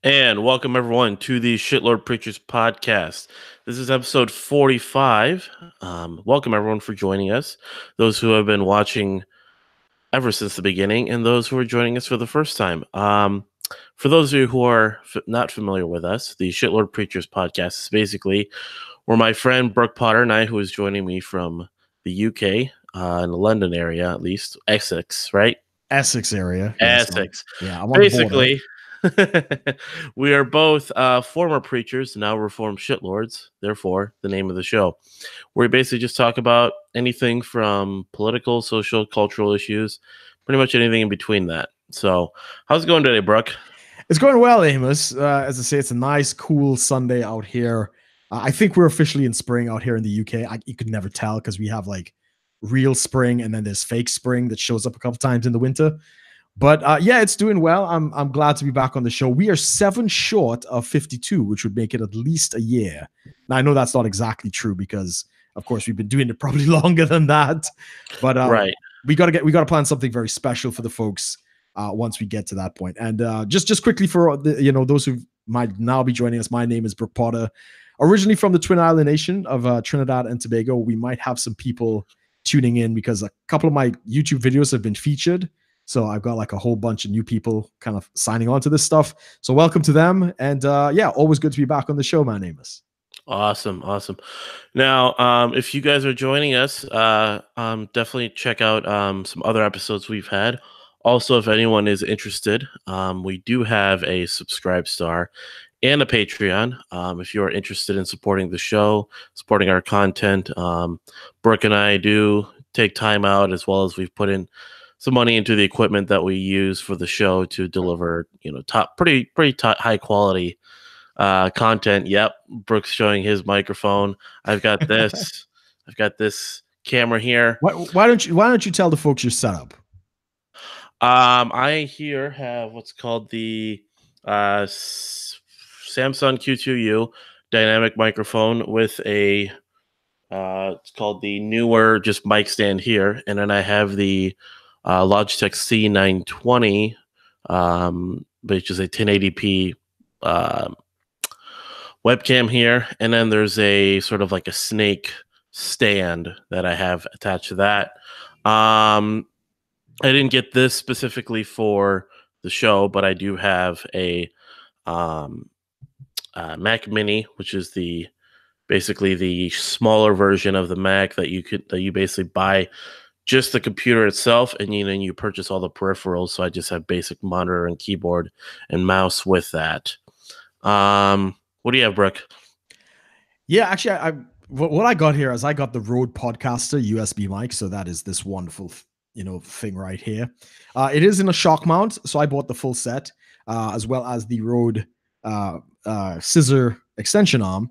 And welcome everyone to the Shitlord Preachers podcast. This is episode 45. Welcome everyone for joining us. Those who have been watching ever since the beginning, and those who are joining us for the first time. For those of you who are not familiar with us, the Shitlord Preachers podcast is basically where my friend Brook Potter and I, who is joining me from the UK, in the London area, at least Essex, right? Essex area. Essex. I'm on Basically, we are both former preachers, now reformed shitlords, therefore the name of the show. Where we basically just talk about anything from political, social, cultural issues, pretty much anything in between that. So, how's it going today, Brooke? It's going well, Amos. As I say, it's a nice, cool Sunday out here. I think we're officially in spring out here in the UK. You could never tell because we have like real spring and then there's fake spring that shows up a couple times in the winter. But yeah, it's doing well. I'm glad to be back on the show. We are 7 short of 52, which would make it at least a year. Now I know that's not exactly true because, of course, we've been doing it probably longer than that. But right, we got to plan something very special for the folks once we get to that point. And just quickly for those who might now be joining us, my name is Brook Potter, originally from the Twin Island Nation of Trinidad and Tobago. We might have some people tuning in because a couple of my YouTube videos have been featured. So I've got like a whole bunch of new people kind of signing on to this stuff. So welcome to them. And yeah, always good to be back on the show, man, Amos. Awesome. Now, if you guys are joining us, definitely check out some other episodes we've had. Also, if anyone is interested, we do have a subscribe star and a Patreon. If you are interested in supporting the show, supporting our content, Brooke and I do take time out, as well as we've put in some money into the equipment that we use for the show to deliver, pretty high quality content. Yep, Brooke's showing his microphone. I've got this. I've got this camera here. Why don't you tell the folks your setup? I here have what's called the Samsung Q2U dynamic microphone with a it's called the newer just mic stand here, and then I have the Logitech C920, which is a 1080p webcam here, and then there's a sort of like a snake stand that I have attached to that. I didn't get this specifically for the show, but I do have a Mac Mini, which is basically the smaller version of the Mac that you basically buy just the computer itself, and then you purchase all the peripherals. So I just have basic monitor and keyboard and mouse with that. What do you have, Brooke? Yeah, actually, what I got here is I got the Rode Podcaster USB mic. So that is this wonderful, thing right here. It is in a shock mount, so I bought the full set, as well as the Rode scissor extension arm,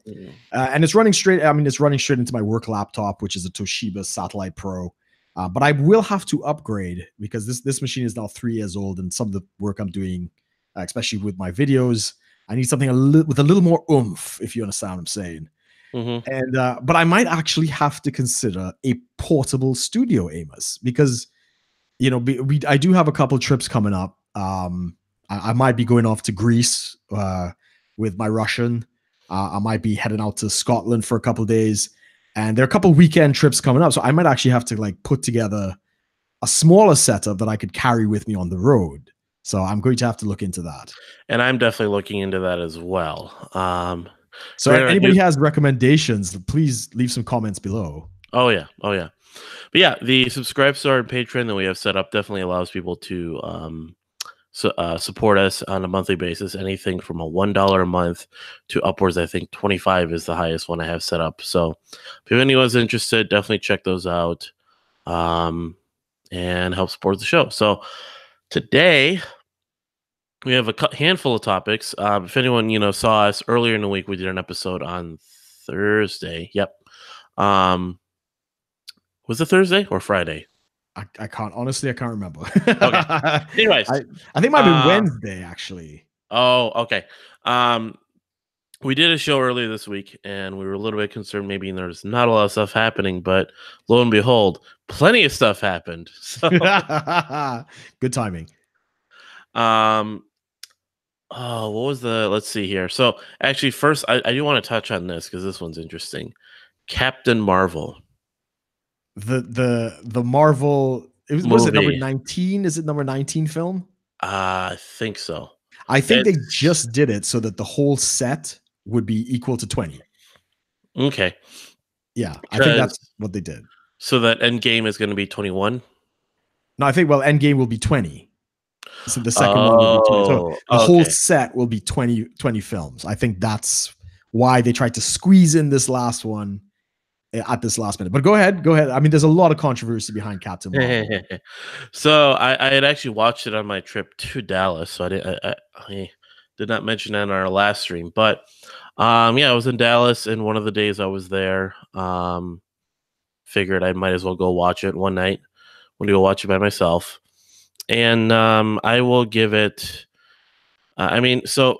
and it's running straight. I mean, it's running straight into my work laptop, which is a Toshiba Satellite Pro. But I will have to upgrade because this machine is now 3 years old, and some of the work I'm doing, especially with my videos, I need something with a little more oomph, if you understand what I'm saying. Mm-hmm. And but I might actually have to consider a portable studio, Amos, because I do have a couple trips coming up. I might be going off to Greece with my Russian. I might be heading out to Scotland for a couple of days. And there are a couple of weekend trips coming up. So I might actually have to like put together a smaller setup that I could carry with me on the road. So I'm going to have to look into that. And I'm definitely looking into that as well. So anybody has recommendations, please leave some comments below. Oh yeah. But yeah, the subscribe star and Patreon that we have set up definitely allows people to support us on a monthly basis. Anything from a $1 a month to upwards, I think 25 is the highest one I have set up. So if anyone's interested, definitely check those out and help support the show. So today we have a handful of topics. If anyone saw us earlier in the week, we did an episode on Thursday. Yep. Was it Thursday or Friday? I can't remember. Okay. Anyways, I think it might have been Wednesday, actually. Oh, okay. We did a show earlier this week, and we were a little bit concerned maybe there's not a lot of stuff happening, but lo and behold, plenty of stuff happened. So, good timing. Oh, what was the? Let's see here. So actually, first, I do want to touch on this because this one's interesting. Captain Marvel The Marvel. Was it number movie. 19? Is it number 19 film? I think so. I think they It's just did it so that the whole set would be equal to 20. okay Yeah, I think because that's what they did. so that Endgame is going to be 21. No, I think Endgame will be 20. So the second one will be 20. So Oh, the whole okay. set will be 20 films. I think that's why they tried to squeeze in this last one at this last minute. But go ahead, go ahead. I mean, there's a lot of controversy behind Captain Marvel. So I had actually watched it on my trip to Dallas. So I did not mention that in our last stream, but yeah, I was in Dallas, and one of the days I was there, figured I might as well go watch it one night. I'm gonna go watch it by myself, and I will give it. I mean, so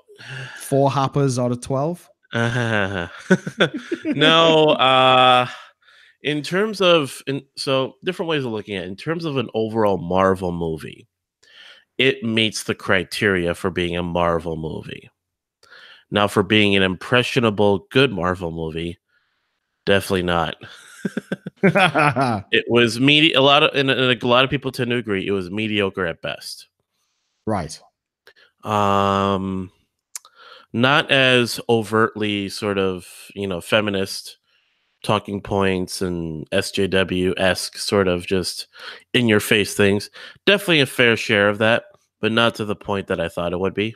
4 hoppers out of 12. no. In terms of so different ways of looking at it. In terms of an overall Marvel movie, it meets the criteria for being a Marvel movie. Now, for being an impressionable, good Marvel movie, definitely not. It was media. A lot of and a lot of people tend to agree it was mediocre at best. Right. Um, Not as overtly sort of feminist talking points and SJW esque sort of just in your face things. Definitely a fair share of that, but not to the point that I thought it would be.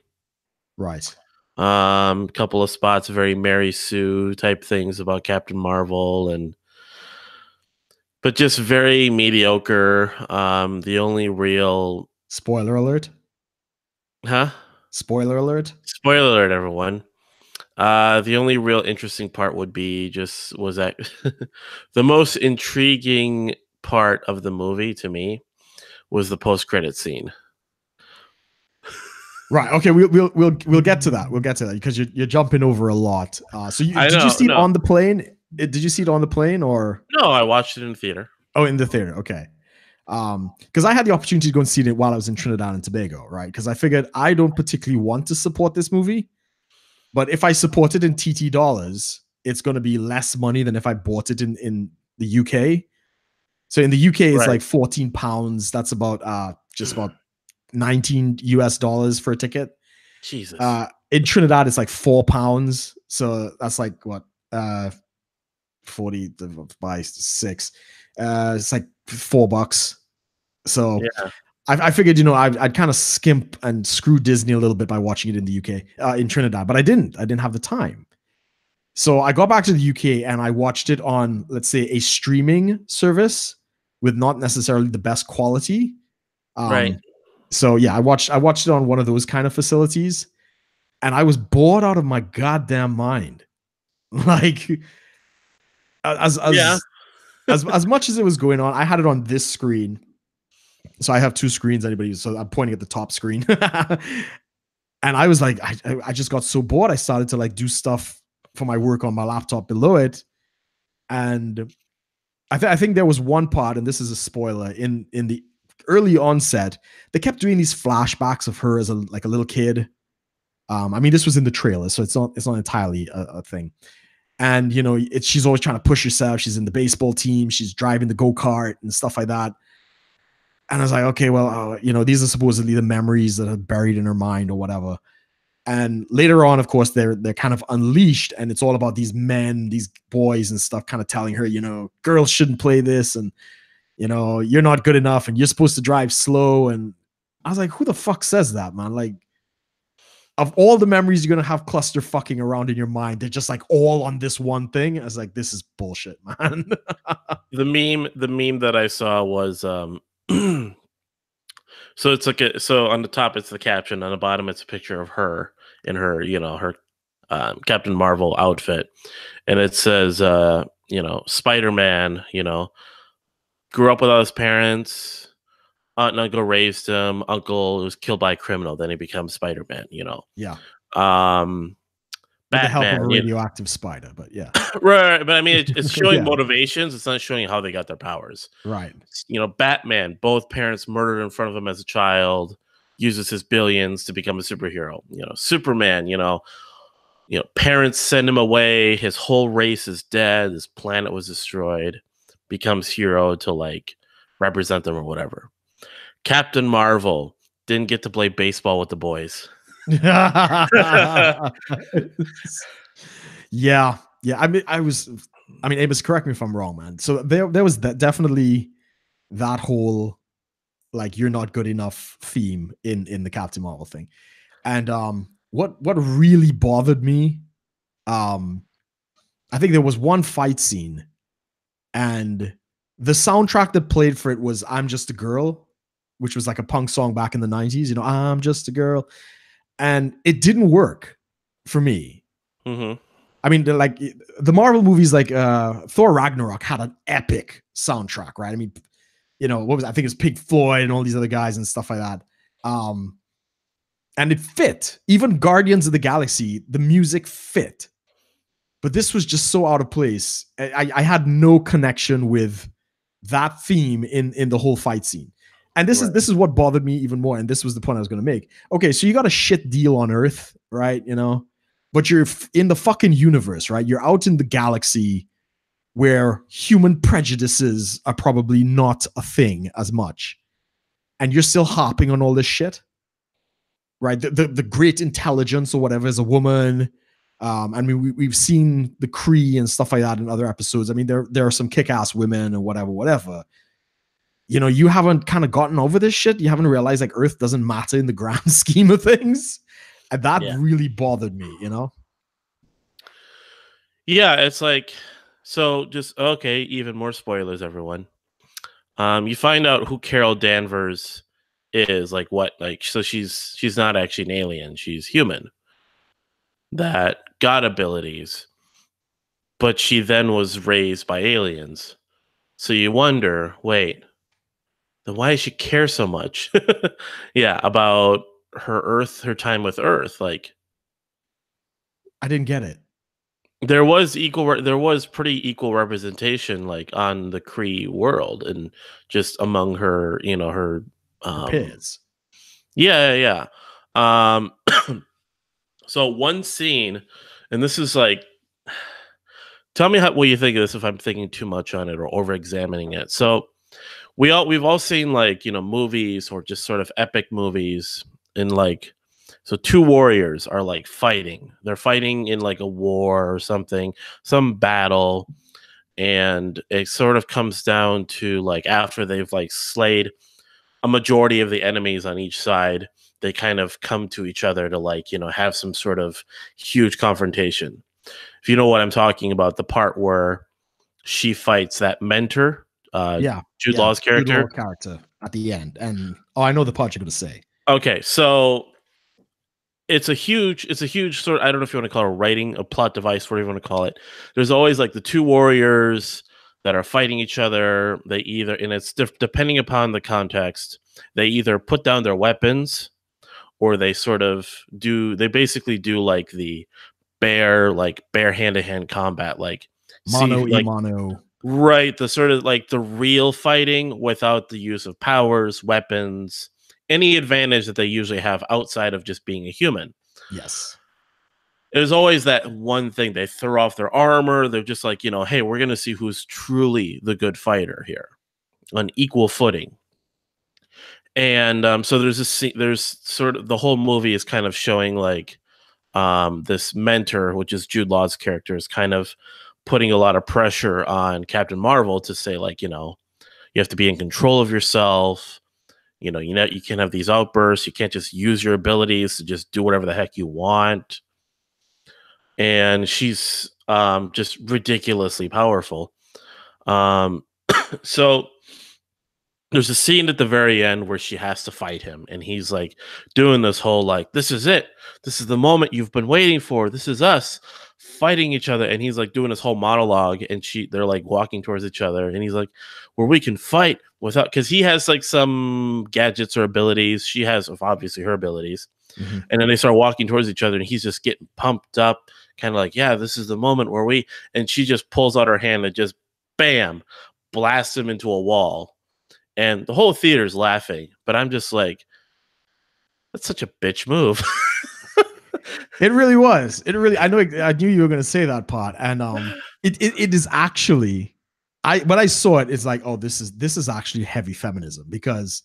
Right. Couple of spots, very Mary Sue type things about Captain Marvel, and but just very mediocre. The only real, Spoiler alert. huh? Spoiler alert. Spoiler alert, everyone. The only real interesting part would be just was that the most intriguing part of the movie to me was the post credit scene. Right. Okay. We'll get to that. We'll get to that because you're jumping over a lot. I Did you know, see it no, on the plane? Did you see it on the plane or no, I watched it in the theater. in the theater? Okay. Because I had the opportunity to go and see it while I was in Trinidad and Tobago, right? Because I figured I don't particularly want to support this movie, but if I support it in TT dollars, it's going to be less money than if I bought it in the UK. So in the UK, it's Right. like £14. That's about just about 19 US dollars for a ticket. Jesus. In Trinidad, it's like £4. So that's like what 40 by 6. It's like $4. So Yeah. I figured, I'd kind of skimp and screw Disney a little bit by watching it in the UK, in Trinidad, but I didn't. I didn't have the time. So I got back to the UK and I watched it on, let's say, a streaming service with not necessarily the best quality. Right. So yeah, I watched it on one of those kind of facilities, and I was bored out of my goddamn mind. Like as Yeah. as as much as it was going on, I had it on this screen. So I have two screens. So I'm pointing at the top screen, and I was like, I just got so bored. I started to like do stuff for my work on my laptop below it, and I think there was one part, and this is a spoiler in the early onset. They kept doing these flashbacks of her as a little kid. I mean, this was in the trailer, so it's not entirely a thing. And she's always trying to push herself. She's in the baseball team. She's driving the go-kart and stuff like that. And I was like, okay, well, these are supposedly the memories that are buried in her mind or whatever. And later on, of course, they're kind of unleashed, and it's all about these men, these boys and stuff, kind of telling her, girls shouldn't play this, and you're not good enough, and you're supposed to drive slow. And I was like, who the fuck says that, man? Like, of all the memories you're gonna have cluster fucking around in your mind, they're just like all on this one thing. I was like, this is bullshit, man. The meme that I saw was so it's like so on the top it's the caption, on the bottom it's a picture of her in her her Captain Marvel outfit, and it says Spider-Man grew up without his parents, aunt and uncle raised him, uncle was killed by a criminal, then he becomes Spider-Man. Yeah, um with the help of Batman, a radioactive spider, but yeah. right, but I mean it's showing Yeah, motivations, it's not showing how they got their powers. right. Batman, both parents murdered in front of him as a child. uses his billions to become a superhero. Superman, parents send him away. His whole race is dead. His planet was destroyed. Becomes hero to like represent them or whatever. Captain Marvel didn't get to play baseball with the boys. Yeah. I mean, Amos, correct me if I'm wrong, man. So there was definitely that whole like you're not good enough theme in the Captain Marvel thing. And what really bothered me, I think there was one fight scene, and the soundtrack that played for it was "I'm Just a Girl," which was like a punk song back in the 90s. I'm just a girl, and it didn't work for me. Mm-hmm. I mean, the Marvel movies, like Thor Ragnarok, had an epic soundtrack, right? I mean, I think it was Pink Floyd and all these other guys and stuff like that. And it fit. Even Guardians of the Galaxy, the music fit. But this was just so out of place. I had no connection with that theme in the whole fight scene. And this is what bothered me even more. And this was the point I was going to make. Okay, so you got a shit deal on Earth, right? But you're in the fucking universe, right? You're out in the galaxy where human prejudices are probably not a thing as much. And you're still harping on all this shit, right? The great intelligence or whatever is a woman. I mean, we've seen the Kree and stuff like that in other episodes. I mean, there are some kick-ass women and whatever. You haven't kind of gotten over this shit. You haven't realized like Earth doesn't matter in the grand scheme of things. And that really bothered me, Yeah, it's like, so just, okay, even more spoilers, everyone. You find out who Carol Danvers is, like what, like, so she's not actually an alien, she's human that got abilities, but she then was raised by aliens. So you wonder, wait, then why does she care so much? About her time with Earth. Like, I didn't get it. there was pretty equal representation, like on the Kree world and just among her, her peers. Yeah. So one scene, and this is like, tell me what you think of this if I'm thinking too much on it or over examining it. So we've all seen like, movies or just sort of epic movies in like, so two warriors are like fighting. They're fighting in like a war or something, some battle. And it sort of comes down to like after they've like slayed a majority of the enemies on each side, they kind of come to each other to like, have some sort of huge confrontation. If you know what I'm talking about, the part where she fights that mentor, Jude Law's character. Jude Law character at the end. And I know the part you're going to say. Okay, so it's a huge sort of, I don't know if you want to call it a plot device, whatever you want to call it. There's always like the two warriors that are fighting each other. They either, and it's depending upon the context, they either put down their weapons or they basically do like the bare hand-to-hand combat, like mono. Right, the sort of like the real fighting without the use of powers, weapons, any advantage that they usually have outside of just being a human. Yes. There's always that one thing. They throw off their armor. They're just like, hey, we're going to see who's truly the good fighter here on equal footing. And so there's sort of the whole movie is kind of showing like this mentor, which is Jude Law's character, is kind of putting a lot of pressure on Captain Marvel to say like, you have to be in control of yourself. You can have these outbursts. You can't just use your abilities to just do whatever the heck you want. And she's just ridiculously powerful. So there's a scene at the very end where she has to fight him, and he's like doing this whole like, this is it. This is the moment you've been waiting for. This is us fighting each other. And he's like doing this whole monologue, and they're like walking towards each other, and he's like, where we can fight without, because he has like some gadgets or abilities. She has obviously her abilities. Mm-hmm. And then they start walking towards each other, and he's just getting pumped up, kind of like, yeah, this is the moment where and she just pulls out her hand and just bam, blasts him into a wall. And the whole theater's laughing, but I'm just like, That's such a bitch move. It really was. It really. I knew you were going to say that part, and it is actually. When I saw it, it's like, oh, this is actually heavy feminism because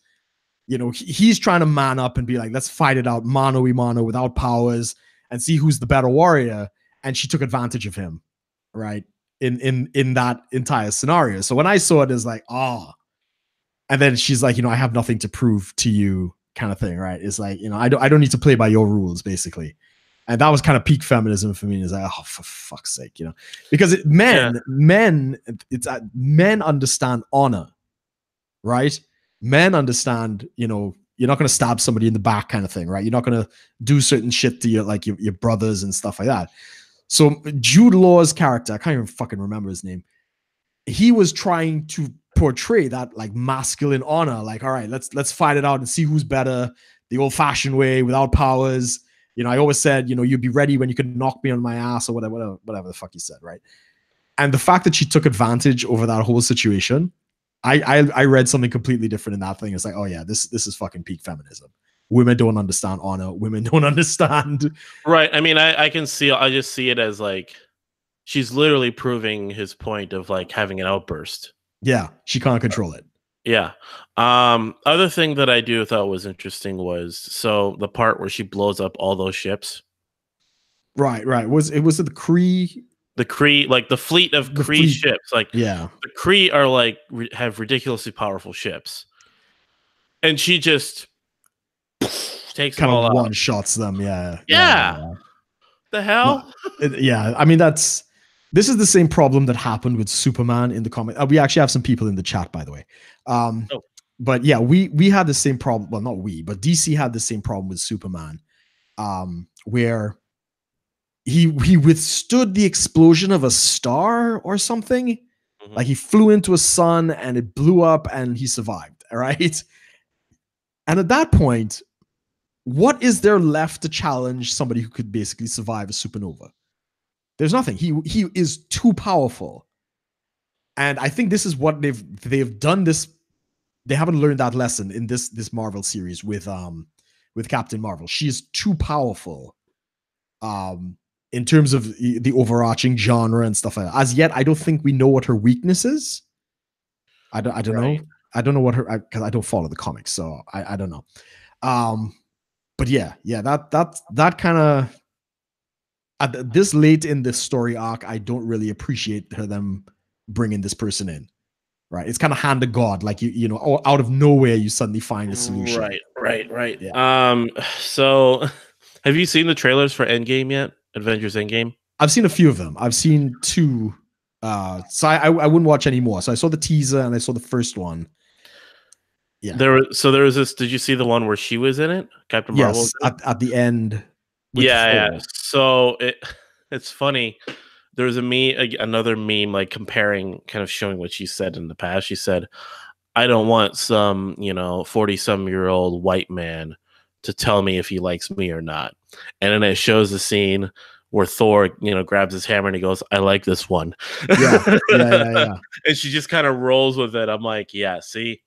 he's trying to man up and be like, let's fight it out mano y mano without powers and see who's the better warrior. And she took advantage of him, right? In that entire scenario. So when I saw it, it's like, oh, and then she's like, I have nothing to prove to you, kind of thing, right? It's like, I don't need to play by your rules, basically. And that was kind of peak feminism for me. It's like, oh, for fuck's sake, because men understand honor, right? Men understand, you're not going to stab somebody in the back, kind of thing, right? You're not going to do certain shit to your brothers and stuff like that. So Jude Law's character, I can't even fucking remember his name. He was trying to portray that like masculine honor, like, all right, let's fight it out and see who's better, the old-fashioned way without powers. I always said, you'd be ready when you could knock me on my ass or whatever the fuck he said, right? And the fact that she took advantage over that whole situation, I read something completely different in that thing. It's like, oh yeah, this is fucking peak feminism. Women don't understand honor. Women don't understand. Right. I mean, I just see it as like she's literally proving his point of like having an outburst. Yeah, she can't control it. Yeah. Other thing that I do thought was interesting was the part where she blows up all those ships. Right. Was it the Kree? The Kree, like the fleet of Kree ships, like yeah, the Kree are like have ridiculously powerful ships, and she just takes kind them all of one out. shots them. Yeah. The hell? No, yeah, I mean this is the same problem that happened with Superman in the comic. We actually have some people in the chat, by the way. But yeah, we had the same problem. Well, not we, but DC had the same problem with Superman, where he withstood the explosion of a star or something. Mm-hmm. Like he flew into a sun and it blew up and he survived. All right. And at that point, what is there left to challenge somebody who could basically survive a supernova? There's nothing. He is too powerful. And I think this is what they've done this. They haven't learned that lesson in this Marvel series with Captain Marvel. She is too powerful. In terms of the overarching genre and stuff like that. As yet, I don't think we know what her weakness is. I don't know. I don't know what because I don't follow the comics, so I don't know. But yeah, that kind of at this late in the story arc, I don't really appreciate them bringing this person in. Right, it's kind of hand of God, like out of nowhere you suddenly find a solution. Right. Yeah. So, have you seen the trailers for Endgame yet? Avengers Endgame? I've seen a few of them. I've seen 2. So I wouldn't watch any more. So I saw the teaser and I saw the first one. Yeah. There was this. Did you see the one where she was in it? Captain Marvel? Yes, at the end. Yeah. So it's funny. There was another meme like comparing, kind of showing what she said in the past. She said, "I don't want some 40-some-year-old white man to tell me if he likes me or not." And then it shows the scene where Thor, grabs his hammer and he goes, "I like this one." Yeah. And she just kind of rolls with it. I'm like, yeah, see,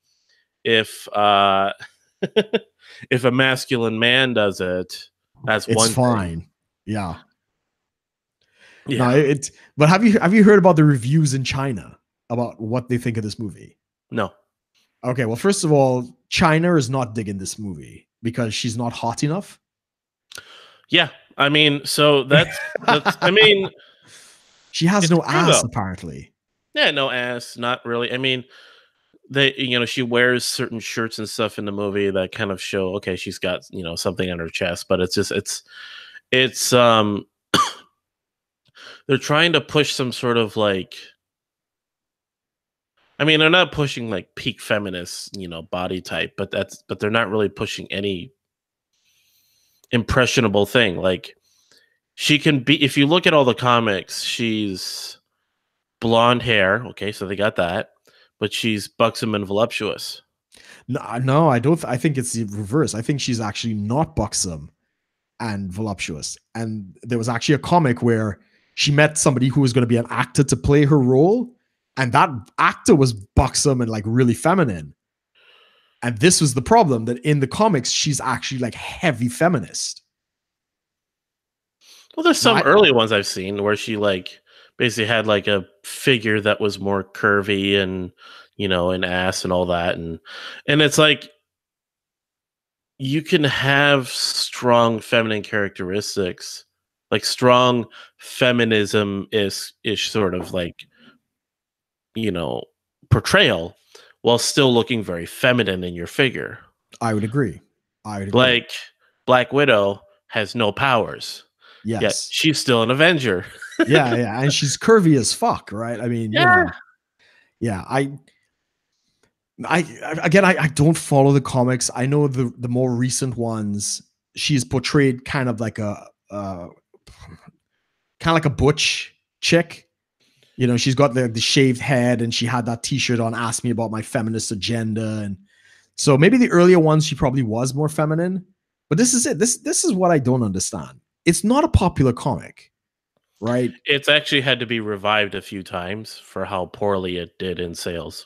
if if a masculine man does it, it's fine. Thing. Yeah. Yeah. No, but have you heard about the reviews in China about what they think of this movie? No. Okay, well, first of all, China is not digging this movie because she's not hot enough. Yeah, I mean, so that's I mean, she has no ass apparently. Yeah, no ass, not really. I mean, she wears certain shirts and stuff in the movie that kind of show, okay, she's got something on her chest, but it's they're trying to push some sort of like, I mean, they're not pushing like peak feminist, body type, but they're not really pushing any impressionable thing. Like, she can be, if you look at all the comics, she's blonde hair. Okay, so they got that, but she's buxom and voluptuous. No, I don't. I think it's the reverse. I think she's actually not buxom and voluptuous. And there was actually a comic where she met somebody who was going to be an actor to play her role, and that actor was buxom and like really feminine. And this was the problem, that in the comics, she's actually like heavy feminist. Well, there's Now, some early ones I've seen where she like basically had like a figure that was more curvy and an ass and all that, and it's like you can have strong feminine characteristics, like strong feminism is sort of like you know portrayal while still looking very feminine in your figure. I would agree. I would agree. Like Black Widow has no powers, yet Yes. she's still an Avenger. Yeah, yeah. And she's curvy as fuck, right? I mean, Yeah. yeah. I don't follow the comics. I know the more recent ones, she's portrayed kind of like a butch chick. She's got the shaved head, and she had that T-shirt on. Ask me about my feminist agenda, and so maybe the earlier ones she probably was more feminine. But this is it. This is what I don't understand. It's not a popular comic, right? It's actually had to be revived a few times for how poorly it did in sales.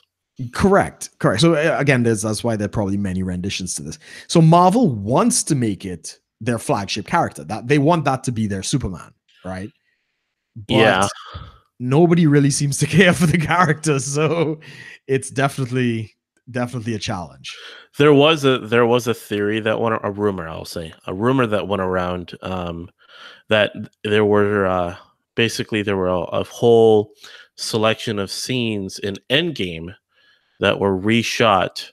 Correct. So again, that's why there are probably many renditions to this. So Marvel wants to make it their flagship character. That they want that to be their Superman, right? But Yeah. nobody really seems to care for the character, so it's definitely a challenge. There was a theory that went a rumor, I'll say. A rumor that went around that there were basically there were a whole selection of scenes in Endgame that were reshot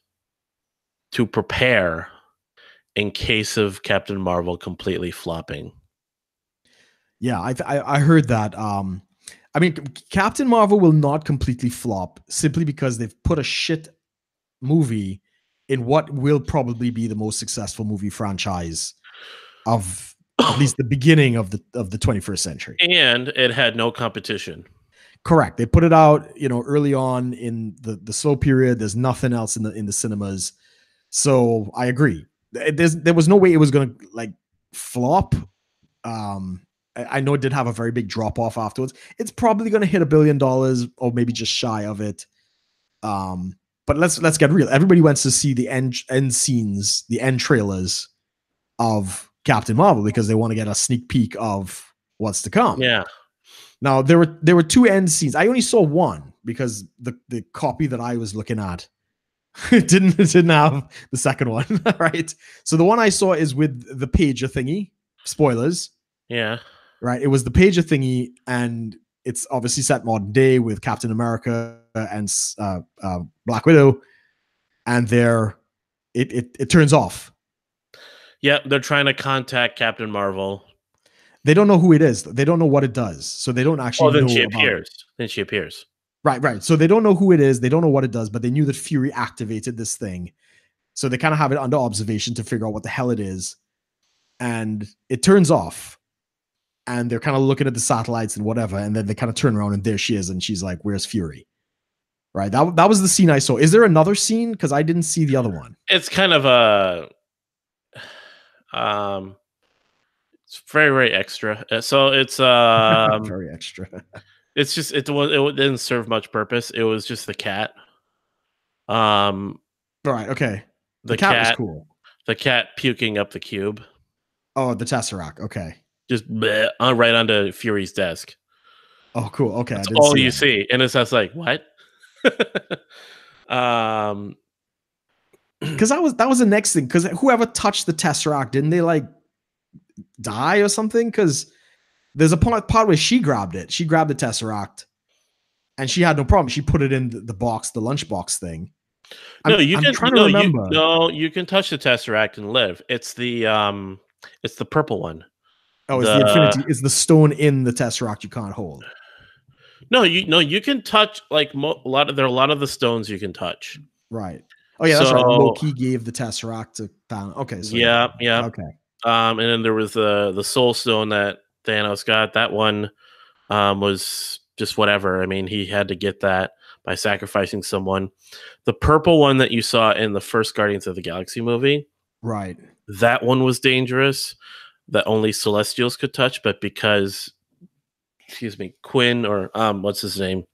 to prepare in case of Captain Marvel completely flopping. Yeah, I heard that. I mean, Captain Marvel will not completely flop simply because they've put a shit movie in what will probably be the most successful movie franchise of at least the beginning of the 21st century. And it had no competition. Correct. They put it out, early on in the slow period. There's nothing else in the cinemas. So I agree. There was no way it was going to like flop. I know it did have a very big drop off afterwards. It's probably going to hit $1 billion or maybe just shy of it. But let's get real. Everybody wants to see the end scenes, the end trailers of Captain Marvel because they want to get a sneak peek of what's to come. Yeah. Now there were two end scenes. I only saw one because the copy that I was looking at didn't have the second one, right? So the one I saw is with the pager thingy. Spoilers. Yeah. Right. It was the pager thingy, and it's obviously set modern day with Captain America and Black Widow, and it turns off. Yeah, they're trying to contact Captain Marvel. They don't know who it is. They don't know what it does. So they don't actually know. Then she appears. Right. So they don't know who it is. They don't know what it does, but they knew that Fury activated this thing. So they kind of have it under observation to figure out what the hell it is. And it turns off. And they're kind of looking at the satellites and whatever. And then they kind of turn around and there she is. And she's like, where's Fury? Right. That was the scene I saw. Is there another scene? Because I didn't see the other one. It's kind of a it's very, very extra. So it's very extra. It's just it didn't serve much purpose. It was just the cat. All right. Okay. The cat was cool. The cat puking up the cube. Oh, the Tesseract. Okay. Just bleh, right onto Fury's desk. Oh, cool. Okay. That's all you see. And it's just like, what? Because that was the next thing. Because whoever touched the Tesseract, didn't they like die or something? Because there's a part where she grabbed it. She grabbed the Tesseract, and she had no problem. She put it in the box, the lunchbox thing. You can touch the Tesseract and live. It's the purple one. Oh, it's the Infinity. Is the stone in the Tesseract you can't hold? No, you can touch like there are a lot of the stones you can touch. Right. Oh yeah, that's right. Loki gave the Tesseract to Thanos. Okay. So yeah. Okay. And then there was the Soul Stone that Thanos got. That one was just whatever. I mean, he had to get that by sacrificing someone. The purple one that you saw in the first Guardians of the Galaxy movie, right? That one was dangerous. That only Celestials could touch, but because, Quinn or what's his name,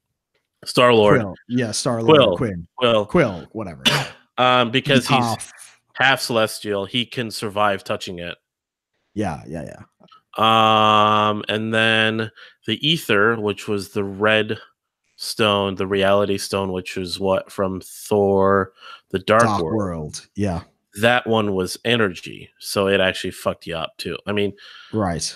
Star-Lord. Yeah, Star-Lord. Quill, whatever. Because he's half. half celestial, he can survive touching it. Yeah, yeah, yeah. And then the ether, which was the red stone, the reality stone, which was what from Thor, the Dark Dark World. World. Yeah. That one was energy, so it actually fucked you up too. I mean, Right.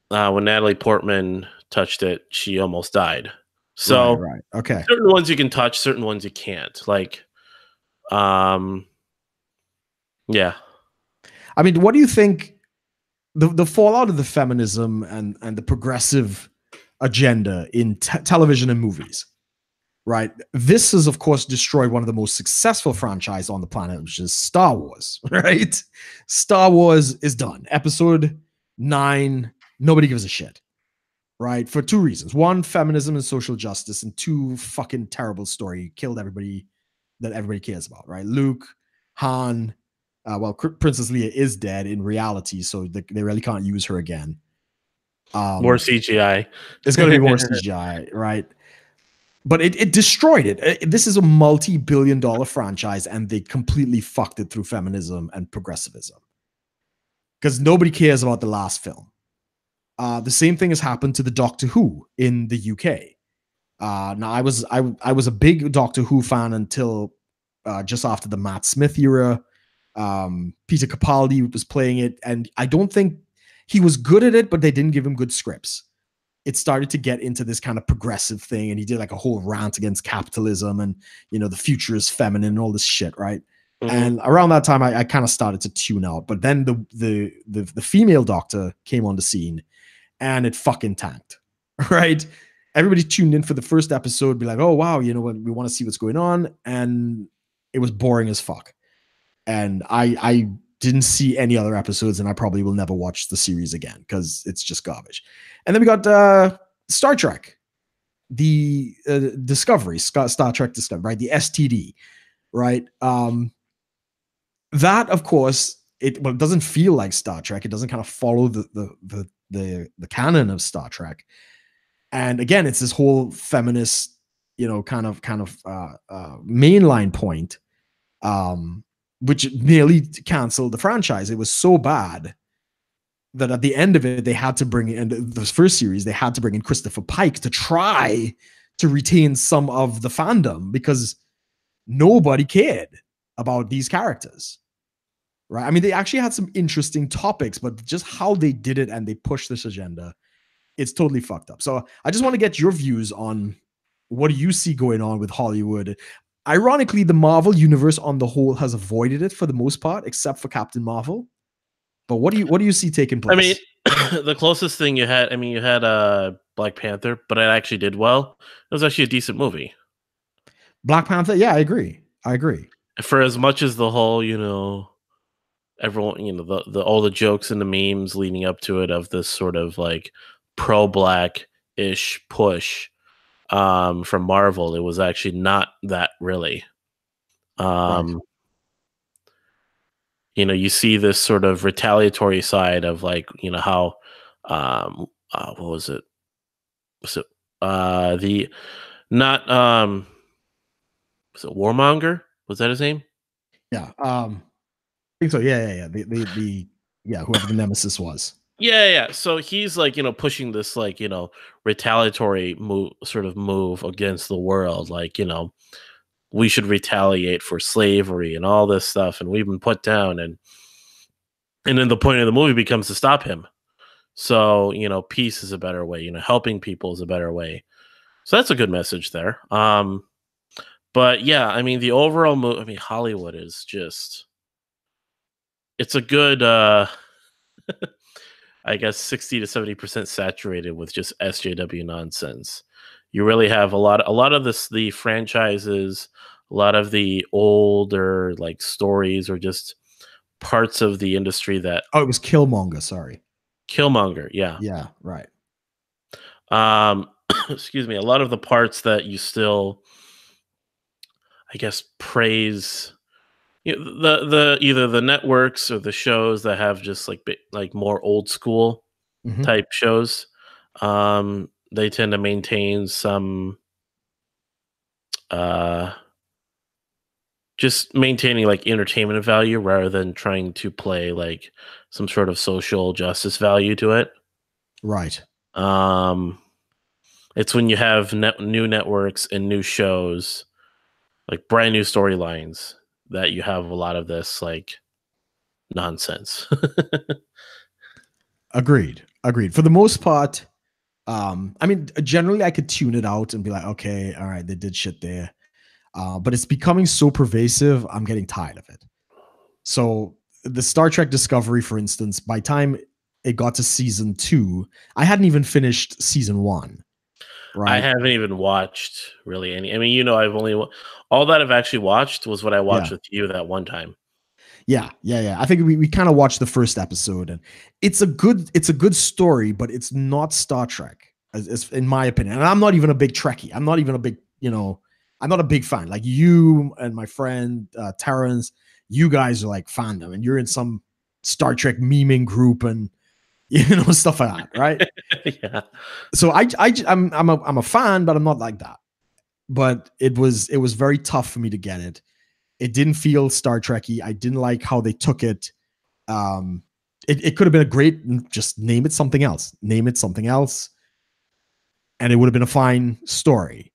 when Natalie Portman touched it, she almost died. Right. So Right. Okay. certain ones you can touch, certain ones you can't. Like, yeah. I mean, what do you think the fallout of the feminism and the progressive agenda in television and movies? Right. This has, of course, destroyed one of the most successful franchise on the planet, which is Star Wars. Right. Star Wars is done. Episode 9. Nobody gives a shit. Right. For two reasons. One, feminism and social justice, and two, fucking terrible story. Killed everybody that everybody cares about. Right. Luke, Han, Princess Leia is dead in reality, so they really can't use her again. More CGI. It's going to be more CGI, right? But it destroyed it. This is a multi-billion-dollar franchise, and they completely fucked it through feminism and progressivism because nobody cares about the last film. The same thing has happened to the Doctor Who in the UK. Now, I was a big Doctor Who fan until just after the Matt Smith era. Peter Capaldi was playing it, and I don't think he was good at it, but they didn't give him good scripts. It started to get into this kind of progressive thing, and he did like a whole rant against capitalism and the future is feminine and all this shit, right? And around that time, I kind of started to tune out. But then the female Doctor came on the scene, and it fucking tanked, right? Everybody tuned in for the first episode, be like, "Oh wow, we want to see what's going on," and it was boring as fuck. And I didn't see any other episodes, and I probably will never watch the series again because it's just garbage. And then we got Star Trek, the Discovery, Star Trek Discovery, right? The STD, right? That, of course, it doesn't feel like Star Trek. It doesn't kind of follow the canon of Star Trek. And again, it's this whole feminist, kind of mainline point, which nearly canceled the franchise. It was so bad that at the end of it, they had to bring in the first series. They had to bring in Christopher Pike to try to retain some of the fandom because nobody cared about these characters. Right. I mean, they actually had some interesting topics, but just how they did it and they pushed this agenda, it's totally fucked up. So I just want to get your views on what do you see going on with Hollywood. Ironically, the Marvel universe on the whole has avoided it for the most part, except for Captain Marvel. But what do you see taking place? I mean, the closest thing you had, you had Black Panther, but it actually did well. It was actually a decent movie. Black Panther, yeah, I agree. For as much as the whole, everyone, the all the jokes and the memes leading up to it of this sort of like pro-black-ish push from Marvel, it was actually not that really. Right. You see this sort of retaliatory side of like, how what was it? Was it the not was it Warmonger? Was that his name? Yeah. I think so. Yeah. The whoever the nemesis was. Yeah. So he's like, pushing this like, retaliatory move against the world. Like, we should retaliate for slavery and all this stuff, and we've been put down, and then the point of the movie becomes to stop him. So, peace is a better way, helping people is a better way. So that's a good message there. But yeah, I mean the overall Hollywood is just it's a good I guess 60 to 70% saturated with just SJW nonsense. You really have a lot of the franchises, a lot of the older like stories or just parts of the industry that Oh, it was Killmonger, sorry. Killmonger, yeah. Yeah, right. Excuse me, a lot of the parts that you still I guess praise the either the networks or the shows that have just like more old school Mm-hmm. type shows, they tend to maintain some uh just maintaining like entertainment value rather than trying to play like some sort of social justice value to it. Right. Um, it's when you have new networks and new shows, like brand new storylines, that you have a lot of this like nonsense. Agreed. Agreed. For the most part, I mean, generally I could tune it out and be like, okay, all right, they did shit there. But it's becoming so pervasive, I'm getting tired of it. So the Star Trek Discovery, for instance, by time it got to season 2, I hadn't even finished season 1. I Right. haven't even watched really any. I mean, I've only all that I've actually watched was what I watched Yeah. with you that one time. Yeah. I think we kind of watched the first episode, and it's a good story, but it's not Star Trek, as in my opinion. And I'm not even a big Trekkie. I'm not even a big, I'm not a big fan. Like you and my friend Terrence, you guys are like fandom, and you're in some Star Trek memeing group and stuff like that, right? Yeah. So I'm a fan, but I'm not like that. But it was very tough for me to get it. It didn't feel Star Trekky. I didn't like how they took it. It could have been a great, just name it something else. Name it something else, and it would have been a fine story.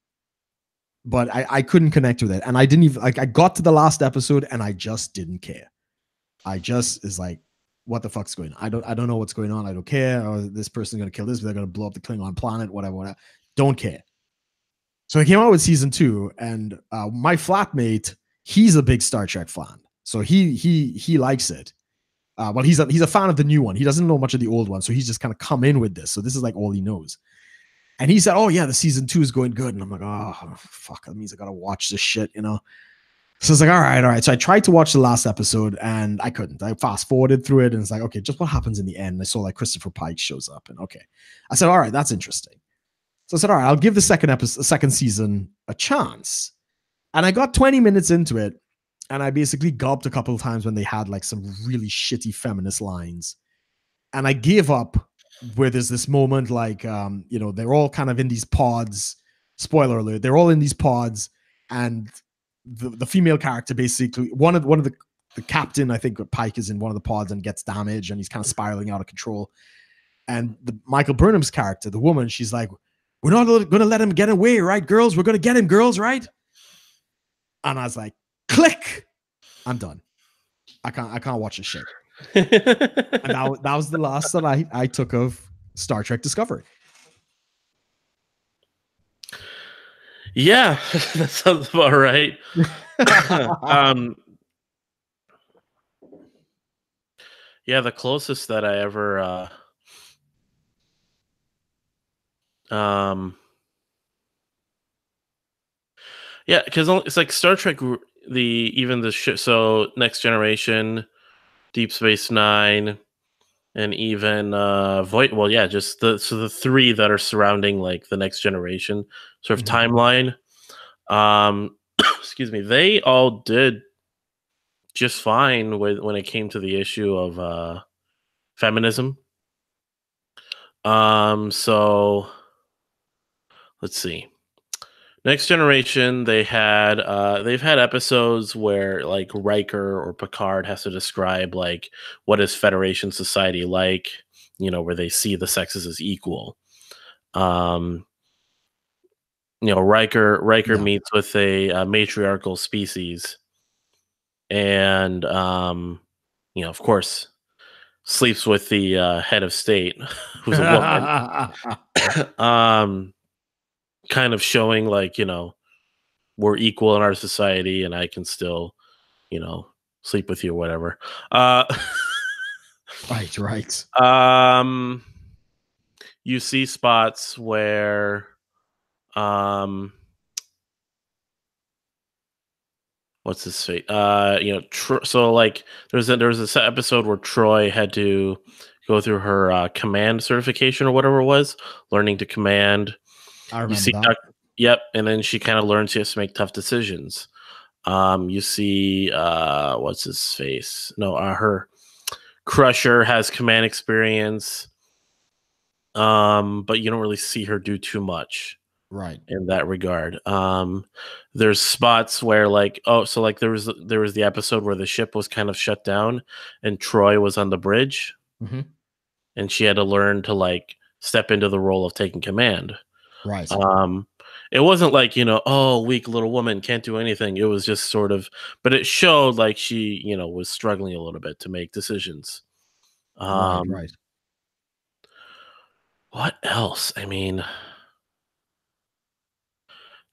But I couldn't connect with it, and I didn't even like. I got to the last episode, and I just didn't care. I just is like, what the fuck's going on? I don't know what's going on. I don't care. Or this person's gonna kill this. They're gonna blow up the Klingon planet. Whatever. Don't care. So I came out with season 2, and my flatmate, he's a big Star Trek fan, so he likes it. Well, he's a fan of the new one. He doesn't know much of the old one, so he's just kind of come in with this. So this is like all he knows. And he said, "Oh yeah, the season 2 is going good." And I'm like, "Oh fuck, that means I gotta watch this shit." So I was like, all right. So I tried to watch the last episode, and I couldn't. I fast forwarded through it, and it's like, okay, just what happens in the end? And I saw like Christopher Pike shows up, and okay, I said, all right, that's interesting. So I said, all right, I'll give the second season a chance. And I got 20 minutes into it, and I basically gulped a couple of times when they had like some really shitty feminist lines. And I gave up where there's this moment like, they're all kind of in these pods. Spoiler alert, they're all in these pods, and the female character basically, one of the captain, I think Pike, is in one of the pods and gets damaged, and he's kind of spiraling out of control. And the Michael Burnham's character, the woman, she's like, we're not going to let him get away, right, girls? We're going to get him, girls, right? And I was like, click. I'm done. I can't watch this shit. And that was the last that I took of Star Trek Discovery. Yeah, that sounds about right. Yeah, the closest that I ever yeah, because it's like Star Trek, so Next Generation, Deep Space Nine, and even Void. Well, yeah, just the three that are surrounding like the Next Generation sort of timeline. Excuse me, they all did just fine when it came to the issue of feminism. So let's see. Next Generation, they've had episodes where like Riker or Picard has to describe like what is Federation society like, where they see the sexes as equal. Riker meets with a matriarchal species, and of course, sleeps with the head of state, who's a woman. Kind of showing like, we're equal in our society, and I can still, sleep with you or whatever. Right. You see spots where, what's his face? So like there was a episode where Troy had to go through her command certification or whatever it was, learning to command. I remember that. Yep, and then she kind of learns she has to make tough decisions. You see, what's his face? No, her Crusher has command experience, but you don't really see her do too much. Right. in that regard. There's spots where like, so like there was the episode where the ship was kind of shut down and Troy was on the bridge Hmm. and she had to learn to like step into the role of taking command. Right. Um, it wasn't like, oh, weak little woman can't do anything. It was just sort of, but it showed like she, was struggling a little bit to make decisions. Right. Um, Right. what else? I mean,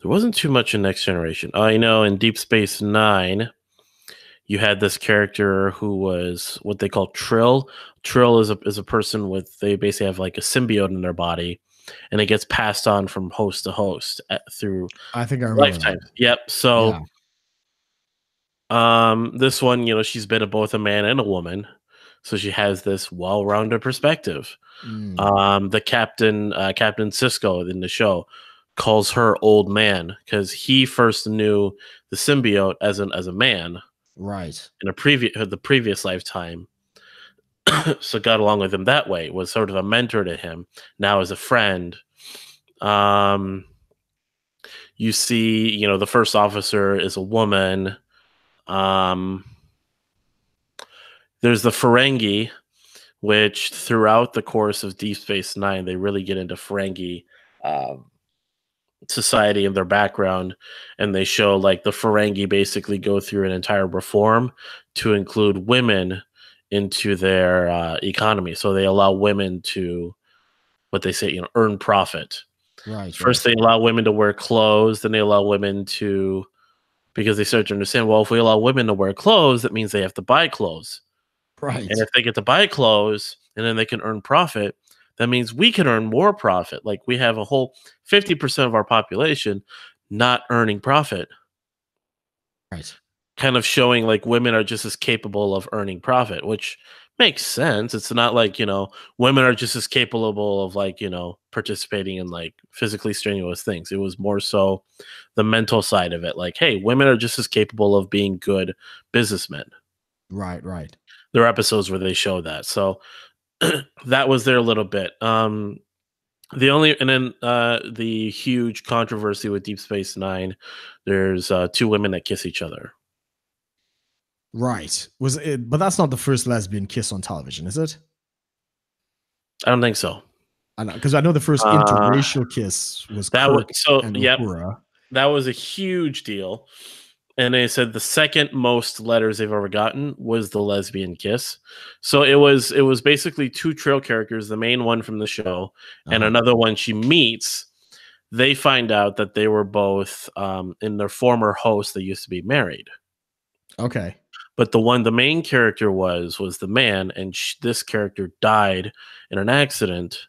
there wasn't too much in Next Generation. I know in Deep Space Nine, you had this character who was what they call Trill. Trill is a person with they basically have like a symbiote in their body, and it gets passed on from host to host through I think I remember that. lifetimes. Yep. Yeah. So this one, she's been both a man and a woman, so she has this well-rounded perspective. Mm. The Captain Cisco in the show calls her old man because he first knew the symbiote as a man Right. in the previous lifetime. So got along with him that way. Was sort of a mentor to him. Now as a friend. Um, you see, the first officer is a woman. Um, there's the Ferengi, which throughout the course of Deep Space Nine, they really get into Ferengi um, society and their background, and they show like the Ferengi basically go through an entire reform to include women into their economy. So they allow women to, what they say, earn profit. Right. First, Right. they allow women to wear clothes, then they allow women to, because they start to understand, well, if we allow women to wear clothes, that means they have to buy clothes. And Right. if they get to buy clothes and then they can earn profit, that means we can earn more profit. Like we have a whole 50% of our population not earning profit, Right. kind of showing like women are just as capable of earning profit, which makes sense. It's not like, women are just as capable of like, participating in like physically strenuous things. It was more so the mental side of it. Like, hey, women are just as capable of being good businessmen. Right. Right. There are episodes where they show that. So that was there a little bit. The huge controversy with Deep Space Nine. There's two women that kiss each other. Right. Was it? But that's not the first lesbian kiss on television, is it? I don't think so. I know, because I know the first Uh, interracial kiss was that was Kirk so. and Yep, Uhura. that was a huge deal. And they said the second most letters they've ever gotten was the lesbian kiss. So it was basically two trail characters, the main one from the show and Uh-huh. another one she meets. They find out that they were both in their former host. They used to be married, Okay. but the main character was the man, and this character died in an accident,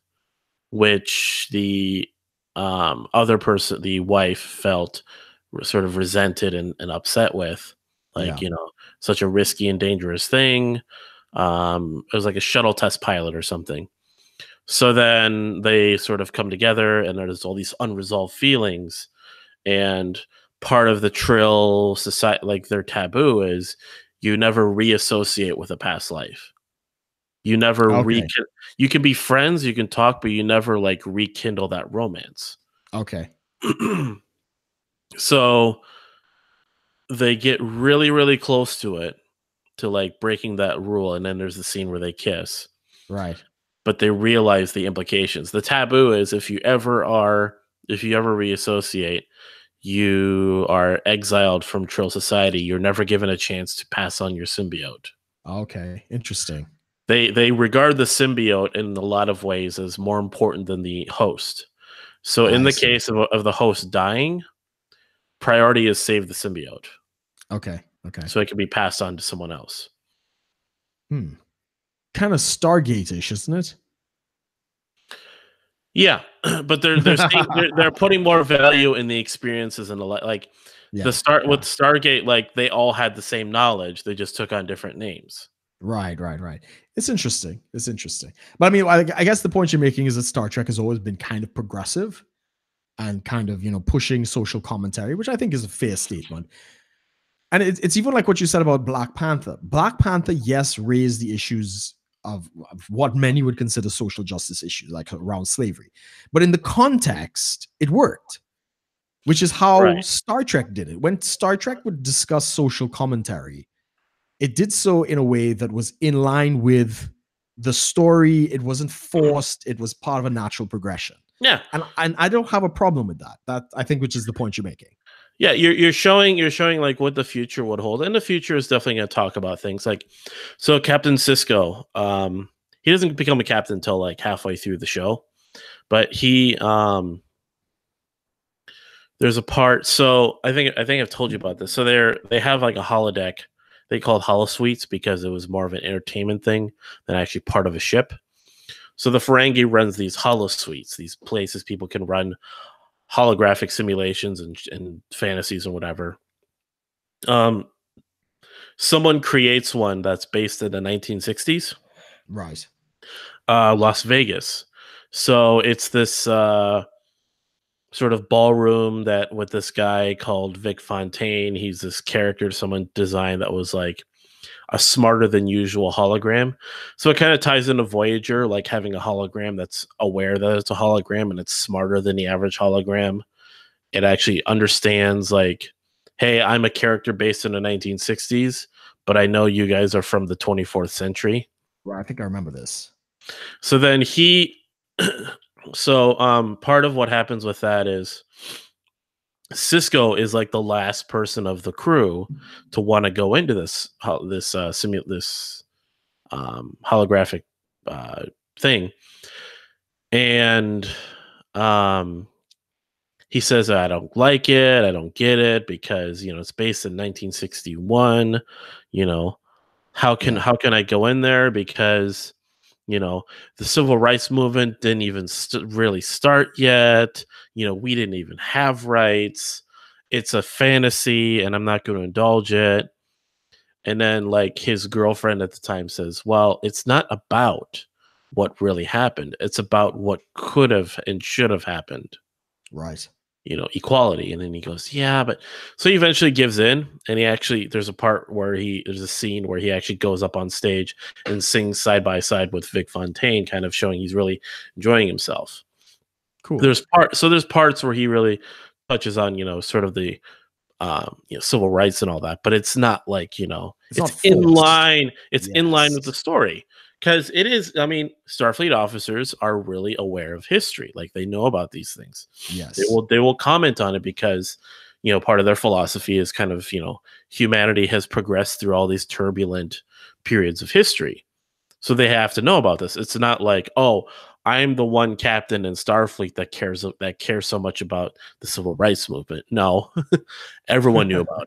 which the other person, the wife, felt sort of resented and upset with, like Yeah. such a risky and dangerous thing. It was like a shuttle test pilot or something. So then they sort of come together, and there's all these unresolved feelings. And part of the Trill society, like their taboo, is you never reassociate with a past life. You never Okay. you can be friends, you can talk, but you never like rekindle that romance. Okay. So they get really, really close to it, to like breaking that rule, and then there's the scene where they kiss. Right. But they realize the implications. The taboo is if you ever reassociate, you are exiled from Trill society. You're never given a chance to pass on your symbiote. Okay. Interesting. They regard the symbiote in a lot of ways as more important than the host. So in I the see. case of the host dying, priority is save the symbiote Okay. Okay. so it can be passed on to someone else. Hmm. Kind of Stargate-ish, isn't it? Yeah, but they're putting more value in the experiences and like the Yeah. start with Yeah. Stargate. Like they all had the same knowledge, they just took on different names. Right. Right. Right. It's interesting. It's interesting. But I mean, I guess the point you're making is that Star Trek has always been kind of progressive and kind of, pushing social commentary, which I think is a fair statement. And it's even like what you said about Black Panther. Black Panther, yes, raised the issues of what many would consider social justice issues, like around slavery. But in the context, it worked, which is how Right. Star Trek did it. When Star Trek would discuss social commentary, it did so in a way that was in line with the story. It wasn't forced. It was part of a natural progression. Yeah. And I don't have a problem with that. That I think, which is the point you're making. Yeah, you're showing like what the future would hold, and the future is definitely going to talk about things like, so Captain Sisko, he doesn't become a captain until like halfway through the show, but he there's a part. So I think I've told you about this. So they have like a holodeck. They call it holosuites because it was more of an entertainment thing than actually part of a ship. So the Ferengi runs these holosuites, these places people can run holographic simulations and fantasies and whatever. Someone creates one that's based in the 1960s, Right. Las Vegas. So it's this sort of ballroom that with this guy called Vic Fontaine. He's this character someone designed that was like a smarter than usual hologram. So it kind of ties into Voyager, like having a hologram that's aware that it's a hologram and it's smarter than the average hologram. It actually understands like, hey, I'm a character based in the 1960s, but I know you guys are from the 24th century. Well, I think I remember this. So then part of what happens with that is Cisco is like the last person of the crew to want to go into this holographic thing, and he says, I don't like it, I don't get it, because it's based in 1961. How can I go in there, because the civil rights movement didn't even really start yet. We didn't even have rights. It's a fantasy and I'm not going to indulge it. And then like his girlfriend at the time says, well, it's not about what really happened. It's about what could have and should have happened. Right. Equality. And then he goes, yeah, but so he eventually gives in, and there's a scene where he actually goes up on stage and sings side by side with Vic Fontaine, kind of showing he's really enjoying himself. Cool. There's parts where he really touches on, sort of the civil rights and all that, but it's not like, it's in line. It's in line with the story. Because it is, Starfleet officers are really aware of history. Like they know about these things. Yes. They will comment on it because, part of their philosophy is kind of, humanity has progressed through all these turbulent periods of history. So they have to know about this. It's not like, oh, I'm the one captain in Starfleet that cares so much about the civil rights movement. No, everyone knew about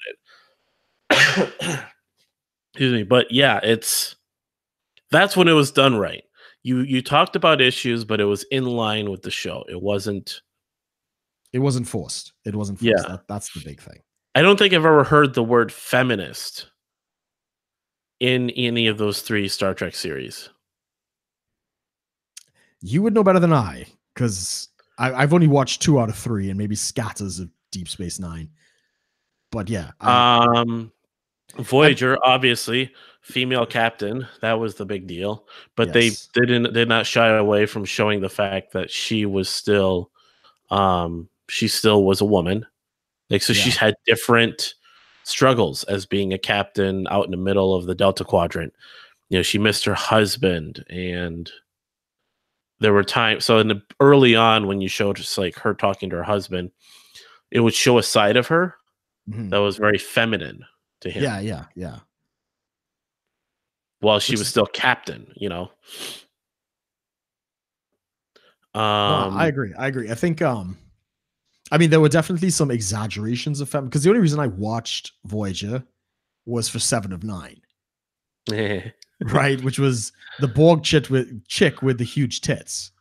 it. Excuse me. But yeah, that's when it was done right. You talked about issues, but it was in line with the show. It wasn't forced. Yeah. That's the big thing. I don't think I've ever heard the word feminist in any of those 3 Star Trek series. You would know better than I, because I've only watched 2 out of 3 and maybe scatters of Deep Space Nine. But yeah. Voyager, obviously, female captain, that was the big deal. But yes. they did not shy away from showing the fact that she was still was a woman. Like, so she's had different struggles as being a captain out in the middle of the Delta Quadrant. She missed her husband, and there were times. So early on, when you showed just like her talking to her husband, it would show a side of her that was very feminine to him. Yeah. While she was still captain, No, I agree. I think there were definitely some exaggerations of fem, because the only reason I watched Voyager was for 7 of 9. Right, which was the Borg chick with the huge tits.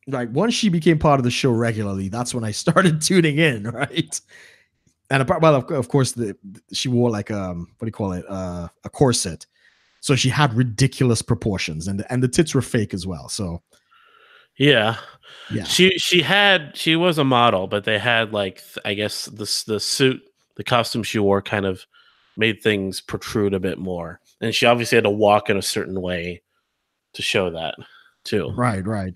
Like, once she became part of the show regularly, that's when I started tuning in, right? And of course, she wore like what do you call it, a corset, so she had ridiculous proportions, and the tits were fake as well. So yeah. She was a model, but they had like I guess the suit, the costume she wore kind of made things protrude a bit more. and she obviously had to walk in a certain way to show that too. Right, right.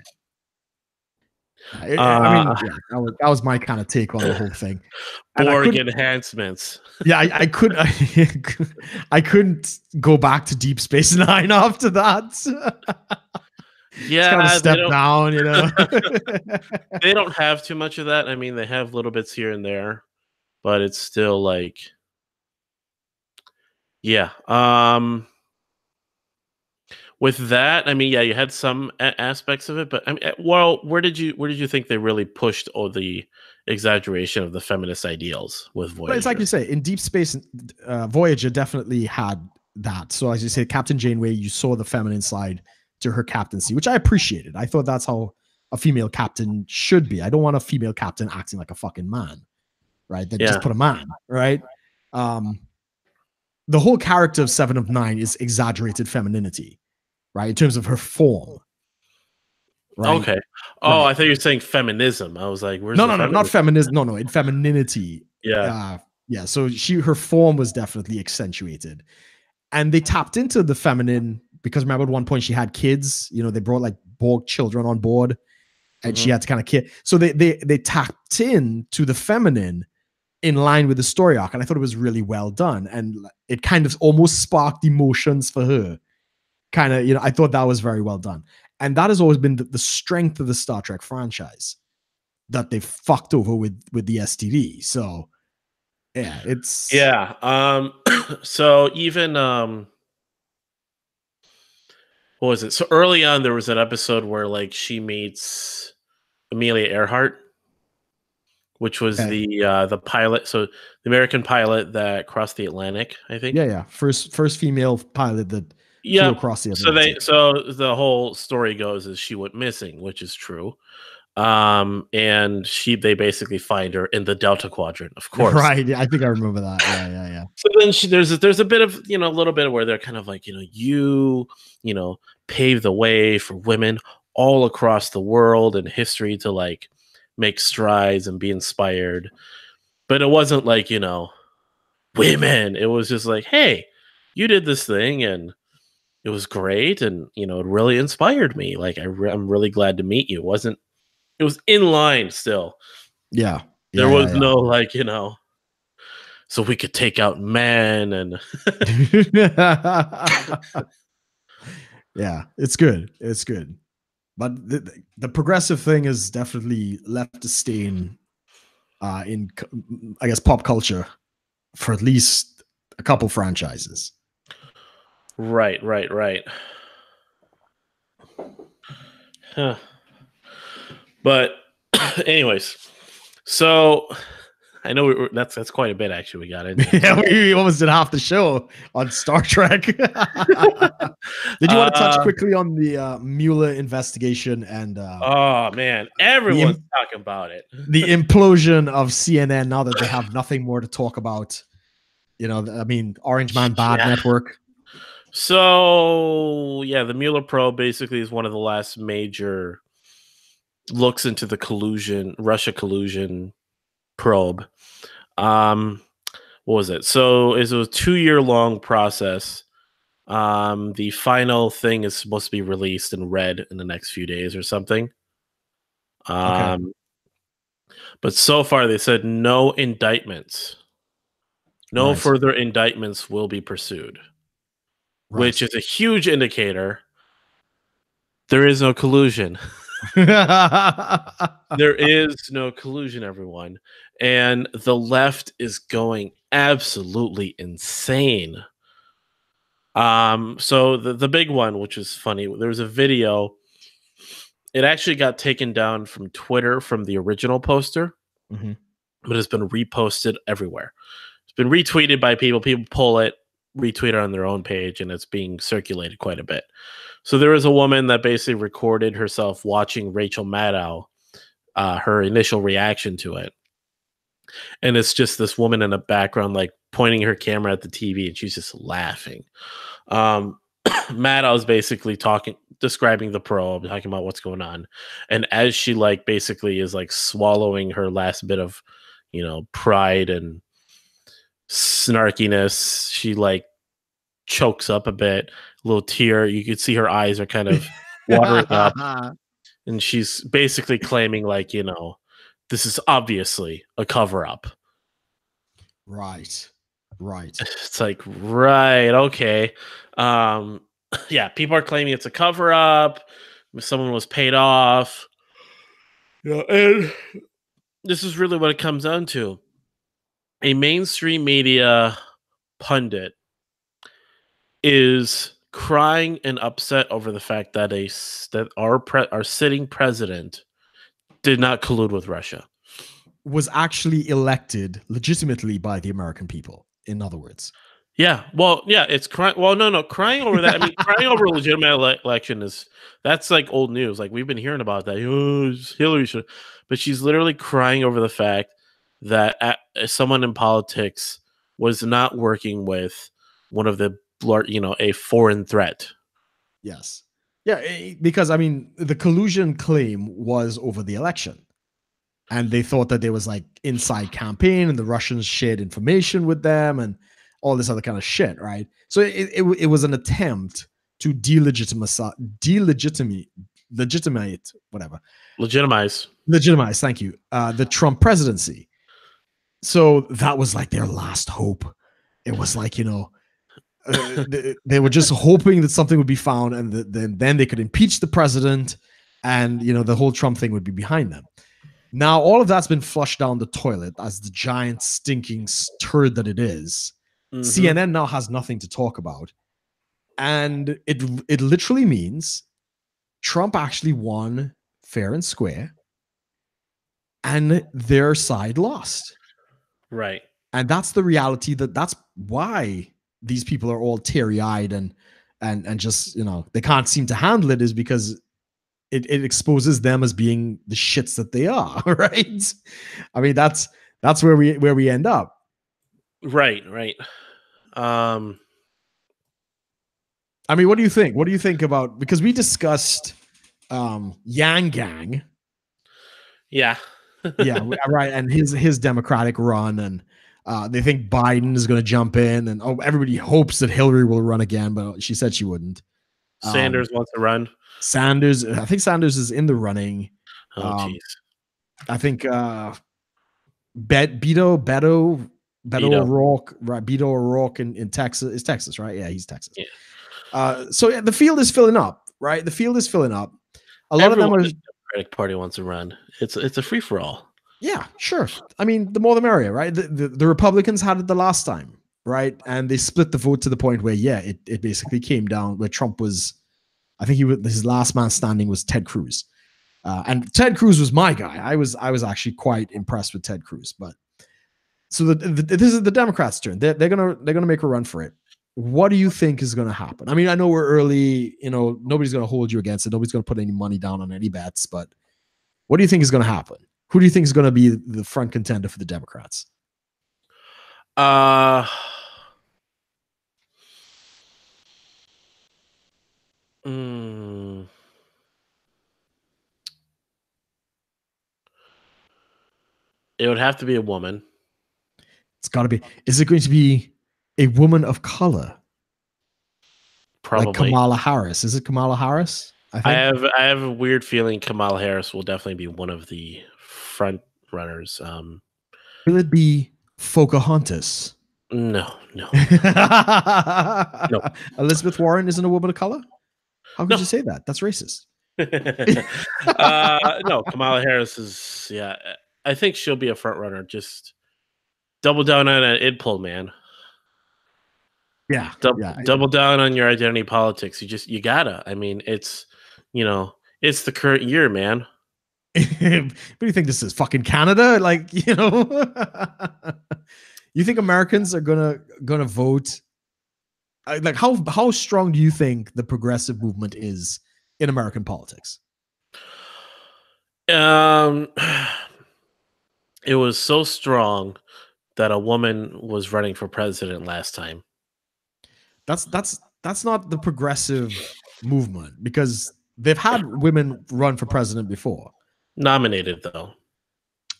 I Uh, mean, yeah, that was my kind of take on the whole thing, and I Borg couldn't. enhancements. Yeah, I couldn't. I couldn't go back to Deep Space Nine after that. It's kind of a Yeah, step down, you know. they don't have too much of that. I mean, they have little bits here and there, but it's still like, yeah. With that, I mean, yeah, you had some aspects of it, but I mean, well, where did you think they really pushed the exaggeration of the feminist ideals with But it's like you Voyager? say, in Deep Space, Voyager definitely had that. So as you say, Captain Janeway, you saw the feminine side to her captaincy, which I appreciated. I thought that's how a female captain should be. I don't want a female captain acting like a fucking man, right? Then just Yeah, put a man, right? Um, the whole character of Seven of Nine is exaggerated femininity, right? In terms of her form, right? okay. Oh, Right. I thought you were saying feminism. I was like, where's No, the no, no, not feminism? feminism. No, no, in femininity. Yeah. Yeah. So her form was definitely accentuated, and they tapped into the feminine because remember at one point she had kids. You know, they brought like Borg children on board, and she Hmm. had to kind of kid. So they tapped in to the feminine in line with the story arc, and I thought it was really well done, and it kind of almost sparked emotions for her. Kind of, you know, I thought that was very well done, and that has always been the strength of the Star Trek franchise that they fucked over with the STD. So yeah, it's Yeah. So even what was it? So early on, there was an episode where like she meets Amelia Earhart, which was okay. the pilot. So the American pilot that crossed the Atlantic, I think. Yeah, yeah. First female pilot that flew Yep. across the Atlantic. So the whole story goes is she went missing, which is true. And they basically find her in the Delta Quadrant, of course. Right. Yeah, I think I remember that. Yeah, yeah, yeah. So then there's a bit of, a little bit where they're kind of like, you know, pave the way for women all across the world and history to like make strides and be inspired. But it wasn't like, women. It was just like, hey, you did this thing and it was great, and it really inspired me. Like I'm really glad to meet you. It was in line still. Yeah. There Yeah, was yeah, no like, so we could take out men and yeah. Yeah, it's good. It's good. But the progressive thing has definitely left a stain in, I guess, pop culture for at least a couple franchises. right, right, right. Huh. But anyways, so I know that's quite a bit actually we got into. Yeah, we almost did half the show on Star Trek. Did you want to touch uh, quickly on the Mueller investigation and oh man, everyone's talking about it. the implosion of CNN now that they have nothing more to talk about? You know, I mean, Orange Man Bad Yeah. Network. So yeah, the Mueller probe basically is one of the last major looks into the Russia collusion probe. Um, what was it? So it was a 2-year long process. The final thing is supposed to be released and read in the next few days or something. Okay, But so far they said no indictments. No right, further indictments will be pursued, which right. is a huge indicator there is no collusion. There is no collusion, everyone. And the left is going absolutely insane. So the big one, which is funny, there was a video. It actually got taken down from Twitter from the original poster, Mhm. but it's been reposted everywhere. It's been retweeted by people. People pull it, retweet it on their own page, and it's being circulated quite a bit. So there was a woman that basically recorded herself watching Rachel Maddow, her initial reaction to it. And it's just this woman in the background, like pointing her camera at the TV, and she's just laughing. Maddow's basically describing the probe, talking about what's going on. And as she like basically is like swallowing her last bit of, pride and snarkiness, she like chokes up a bit, a little tear. You could see her eyes are kind of watering up, and she's basically claiming, like, this is obviously a cover up. Right. Right. It's like, right, okay. Um, yeah, people are claiming it's a cover up. Someone was paid off. Yeah, and this is really what it comes down to. A mainstream media pundit is crying and upset over the fact that our sitting president did not collude with Russia. Was actually elected legitimately by the American people, in other words. Yeah, well, yeah, it's crying. Well, no, crying over that. I mean, crying over a legitimate election that's like old news. Like, we've been hearing about that. Oh, Hillary should, but she's literally crying over the fact that someone in politics was not working with one of the, a foreign threat. Yes. Yeah, because I mean, the collusion claim was over the election. And they thought that there was like inside campaign and the Russians shared information with them and all this other kind of shit, right? So it was an attempt to legitimize, thank you, the Trump presidency. So that was like their last hope. It was like, they were just hoping that something would be found, and then they could impeach the president, and the whole Trump thing would be behind them. Now all of that's been flushed down the toilet as the giant stinking turd that it is. Mm-hmm. CNN now has nothing to talk about, and it literally means Trump actually won fair and square, and their side lost. Right. And that's the reality. That's why these people are all teary-eyed and just, they can't seem to handle it, is because it exposes them as being the shits that they are, right? I mean, that's where we end up. Right. I mean, what do you think? What do you think about, because we discussed Yang Gang. Yeah. Yeah, right. And his Democratic run, and they think Biden is going to jump in, and everybody hopes that Hillary will run again, but she said she wouldn't. Sanders wants to run. I think Sanders is in the running. Oh, jeez. I think Beto O'Rourke, right? Beto O'Rourke in Texas. Is Texas, right? Yeah, he's Texas. Yeah. So yeah, the field is filling up, right? The field is filling up. A lot of them are. The Democratic Party wants to run. It's a free for all. Yeah, sure. I mean, the more the merrier, right? The Republicans had it the last time, right? And they split the vote to the point where, yeah, it basically came down where Trump was. I think his last man standing was Ted Cruz, and Ted Cruz was my guy. I was actually quite impressed with Ted Cruz. But so this is the Democrats' turn. They're gonna make a run for it. What do you think is going to happen? I mean, I know we're early. Nobody's going to hold you against it. Nobody's going to put any money down on any bets. But what do you think is going to happen? Who do you think is going to be the front contender for the Democrats? It would have to be a woman. It's got to be. Is it going to be a woman of color? Probably. Like Kamala Harris. Is it Kamala Harris? I have a weird feeling Kamala Harris will definitely be one of the front runners. Will it be Pocahontas? No. No. Elizabeth Warren isn't a woman of color? How could you say that? That's racist. No, Kamala Harris is, yeah. I think she'll be a front runner. Just double down on an id pull, man. Yeah. Double down on your identity politics. You gotta. I mean, it's it's the current year, man. What do you think this is? Fucking Canada? Like, you think Americans are gonna vote? Like, how strong do you think the progressive movement is in American politics? It was so strong that a woman was running for president last time. That's not the progressive movement, because they've had women run for president before. Nominated, though.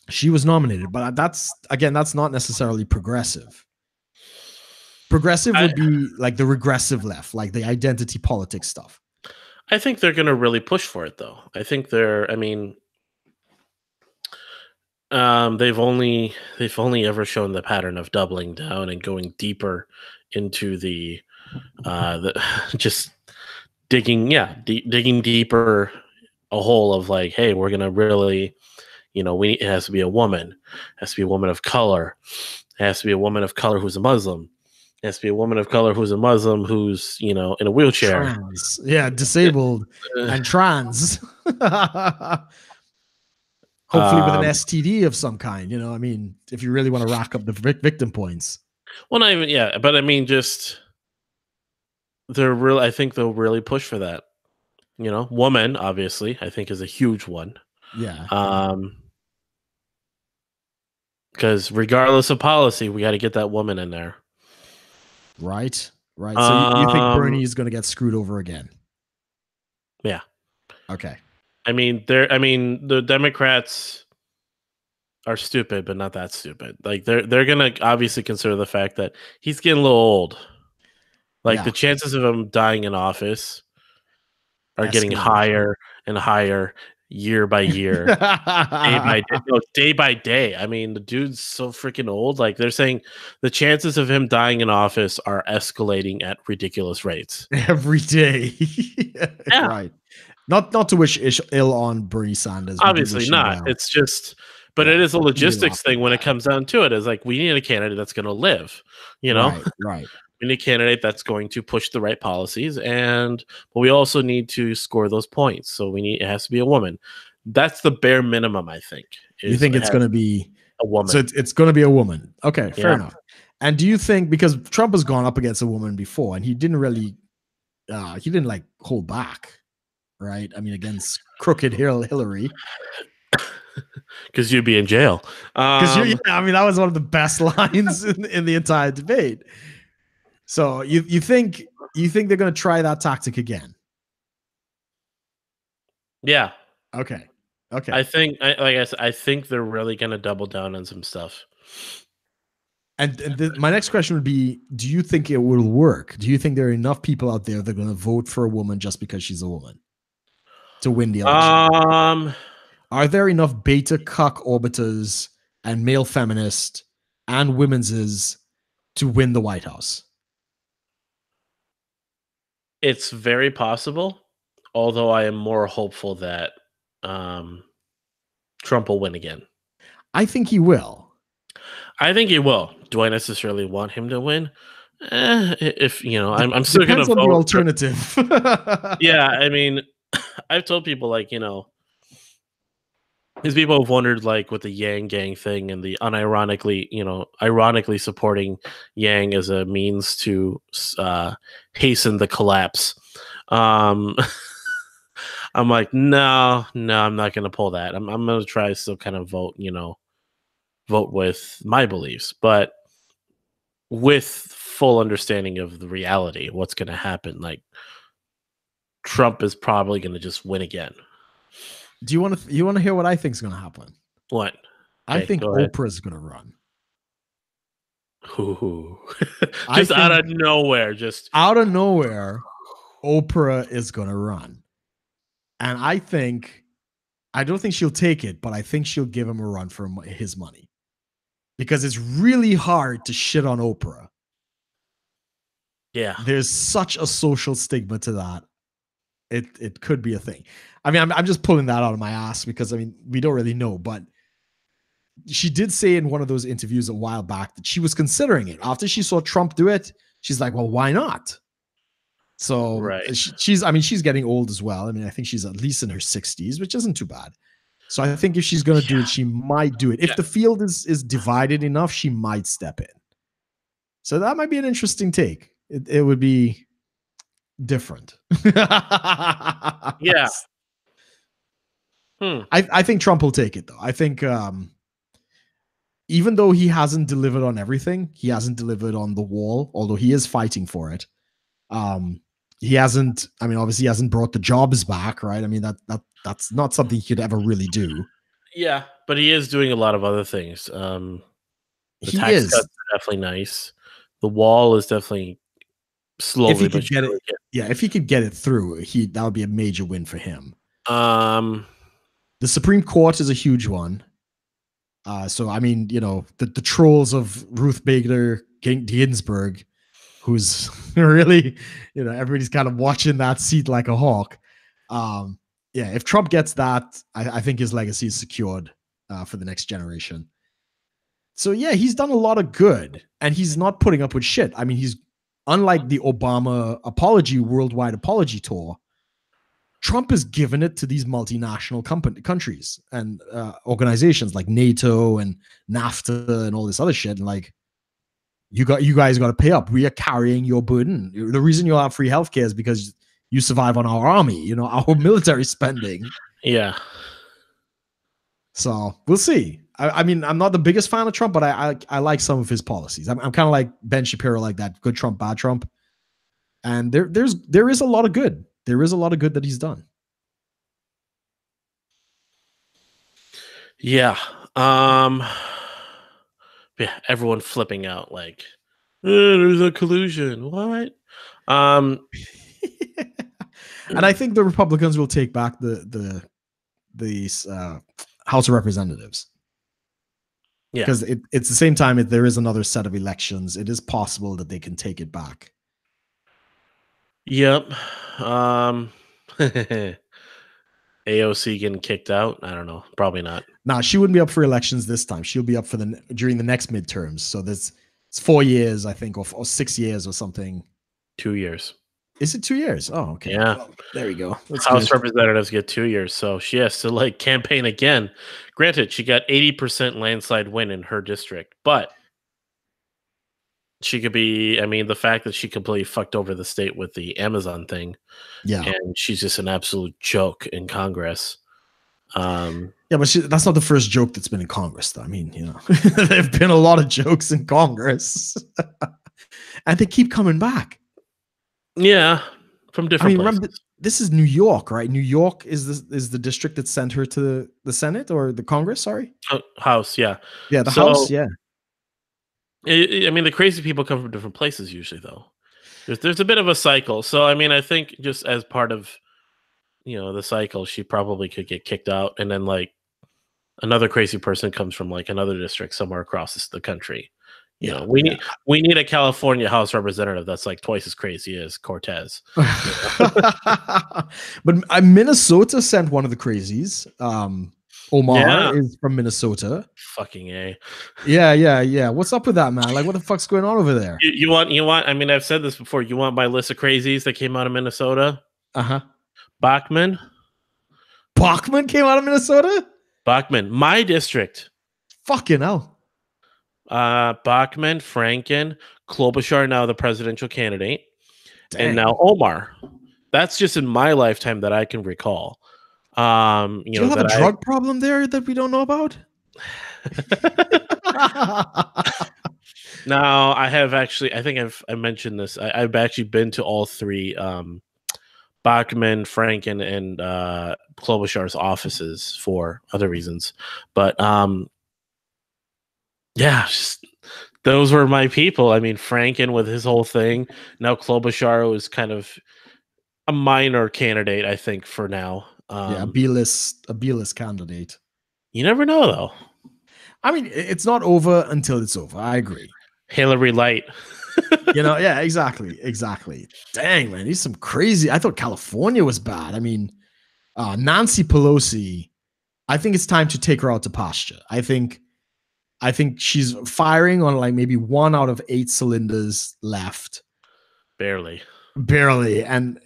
She was nominated, but that's not necessarily progressive. Progressive I would be like the regressive left, like the identity politics stuff. I think they're going to really push for it, though. I think they're. I mean, they've only ever shown the pattern of doubling down and going deeper into the just digging deeper a hole of like, hey, we're gonna really, it has to be a woman, it has to be a woman of color, it has to be a woman of color who's a Muslim, it has to be a woman of color who's a Muslim who's in a wheelchair. Trans, yeah, disabled and trans. Hopefully with an Um, STD of some kind. I mean, if you really want to rack up the victim points. well, not even but I mean, just they're real. I think they'll really push for that. Woman obviously I think is a huge one. Yeah. Um, because regardless of policy, we got to get that woman in there. Right. Right. So you think Um, Bernie is going to get screwed over again? yeah. Okay. I mean, the Democrats are stupid, but not that stupid. Like they're gonna obviously consider the fact that he's getting a little old. Like Yeah. the chances of him dying in office are getting Escalating. higher and higher year by year, day by day. No, day by day. I mean, the dude's so freaking old. Like they're saying, the chances of him dying in office are escalating at ridiculous rates. Every day. Yeah. Right. Not to wish ill on Bernie Sanders. We do Obviously wish him not. well. It's just, but it Yeah. is a We do logistics thing often when it well. comes down to it. Is like we need a candidate that's going to live. You know, Right. Right. we need a candidate that's going to push the right policies, but we also need to score those points. So it has to be a woman. That's the bare minimum, I think. You think it's going to be a woman? So it's going to be a woman. Okay, fair Yeah. enough. And do you think, because Trump has gone up against a woman before and he didn't really he didn't like hold back, right? I mean, against crooked Hillary. Because you'd be in jail. Because I mean, that was one of the best lines in the entire debate. So you think they're going to try that tactic again? Yeah. Okay. I think, like I said, I think they're really going to double down on some stuff. And my next question would be: do you think it will work? Do you think there are enough people out there that are going to vote for a woman just because she's a woman to win the election? Are there enough beta cuck orbiters and male feminists and women's to win the White House? It's very possible, although I am more hopeful that Trump will win again. I think he will. I think he will. Do I necessarily want him to win? If I'm still going to vote. The alternative. Yeah, I mean, I've told people because people have wondered with the Yang Gang thing and the ironically supporting Yang as a means to hasten the collapse. I'm like, no, I'm not going to pull that. I'm going to try to still kind of vote with my beliefs, but with full understanding of the reality, what's going to happen. Like Trump is probably going to just win again. Do you want to hear what I think is going to happen? What? I think Oprah's going to run. Ooh. Just out of nowhere. Just out of nowhere, Oprah is going to run. And I don't think she'll take it, but I think she'll give him a run for his money. Because it's really hard to shit on Oprah. Yeah. There's such a social stigma to that. It could be a thing. I mean, I'm just pulling that out of my ass because, I mean, we don't really know. But she did say in one of those interviews a while back that she was considering it. After she saw Trump do it, she's like, well, why not? So right. she's getting old as well. I mean, I think she's at least in her 60s, which isn't too bad. So I think if she's going to do it, she might do it. If the field is divided enough, she might step in. So that might be an interesting take. It would be different. Yeah. I think Trump will take it, though. I think even though he hasn't delivered on everything, he hasn't delivered on the wall, although he is fighting for it. He hasn't, I mean, obviously he hasn't brought the jobs back, right? I mean, that's not something he could ever really do. Yeah, but he is doing a lot of other things. The tax cuts are definitely nice. The wall is definitely If he slowly but could get it, surely yeah, if he could get it through, that would be a major win for him. getting. The Supreme Court is a huge one. So I mean, the trolls of Ruth Bader Ginsburg, who's really, everybody's kind of watching that seat like a hawk. Yeah, if Trump gets that, I think his legacy is secured for the next generation. So yeah, he's done a lot of good, and he's not putting up with shit. I mean, he's unlike the Obama worldwide apology tour. Trump has given it to these multinational countries and organizations like NATO and NAFTA and all this other shit. And like, you guys got to pay up. We are carrying your burden. The reason you'll have free healthcare is because you survive on our army, our military spending. Yeah. So we'll see. I mean, I'm not the biggest fan of Trump, but I like some of his policies. I'm kind of like Ben Shapiro, like that. Good Trump, bad Trump. And there is a lot of good. There is a lot of good that he's done. Yeah. Yeah, everyone flipping out like, there's a collusion. What? And I think the Republicans will take back the House of Representatives. Yeah. Because it's the same time, if there is another set of elections, it is possible that they can take it back. Yep. AOC getting kicked out? I don't know. Probably not. Now, she wouldn't be up for elections this time. She'll be up for during the next midterms. So it's 4 years, I think, or 6 years or something. 2 years. Is it 2 years? Oh, okay. Yeah. Well, there we go. That's House good. Representatives get 2 years, so she has to like campaign again. Granted, she got 80% landslide win in her district, but she could be. I mean, the fact that she completely fucked over the state with the Amazon thing, Yeah, and she's just an absolute joke in Congress. Yeah, but that's not the first joke that's been in Congress, though. I mean, there've been a lot of jokes in Congress, and they keep coming back. Yeah, from different places. Remember, this is New York, right? New York is the district that sent her to the Senate or the Congress. Sorry, House. Yeah, yeah, the House. Yeah, I mean, the crazy people come from different places usually, though. There's a bit of a cycle. So, I mean, I think just as part of, the cycle, she probably could get kicked out, and then like another crazy person comes from like another district somewhere across the country. We need a California House Representative that's like twice as crazy as Cortez. But Minnesota sent one of the crazies. Omar is from Minnesota. Fucking A. Yeah. What's up with that, man? Like, what the fuck's going on over there? You want? I mean, I've said this before. You want my list of crazies that came out of Minnesota? Bachman came out of Minnesota? Bachman, my district. Fucking hell. Bachman, Franken, Klobuchar, now the presidential candidate. Dang. And now Omar. That's just in my lifetime that I can recall. Do you have a drug problem there that we don't know about? No, I have actually. I think I mentioned this. I've actually been to all three Bachman, Franken, and Klobuchar's offices for other reasons. But yeah, those were my people. I mean, Franken with his whole thing. Now Klobuchar was kind of a minor candidate, I think, for now. A B-list candidate. You never know, though. I mean, it's not over until it's over. I agree. Hillary Light. Yeah, exactly. Dang, man, he's some crazy. I thought California was bad. I mean, Nancy Pelosi, I think it's time to take her out to pasture. I think she's firing on like maybe 1 out of 8 cylinders left. Barely. And,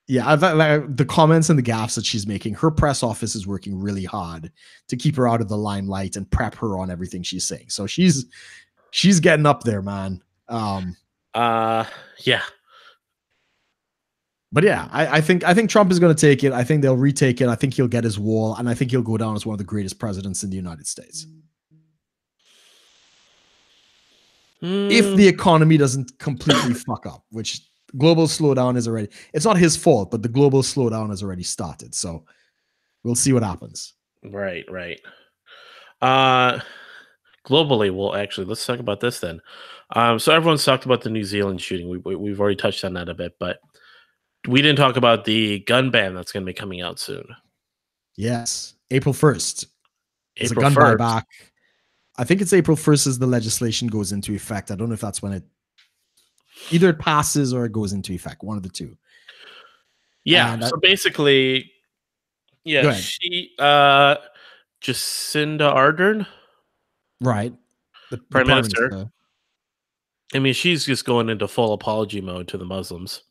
the comments and the gaffes that she's making, her press office is working really hard to keep her out of the limelight and prep her on everything she's saying. So she's getting up there, man. Yeah. But yeah, I think Trump is going to take it. I think they'll retake it. I think he'll get his wall, and I think he'll go down as one of the greatest presidents in the United States. If the economy doesn't completely fuck up, which global slowdown is already, it's not his fault, but the global slowdown has already started. So we'll see what happens. Right. globally, well, actually, let's talk about this then. So everyone's talked about the New Zealand shooting. We've already touched on that a bit, but we didn't talk about the gun ban that's going to be coming out soon. Yes, April 1st. There's a April gun 1st. buyback. I think it's April 1st as the legislation goes into effect. I don't know if that's when it either it passes or it goes into effect, one of the two. Yeah. And So basically, go yeah, ahead. Jacinda Ardern, Right. The Prime prime Minister. minister. I mean, she's just going into full apology mode to the Muslims,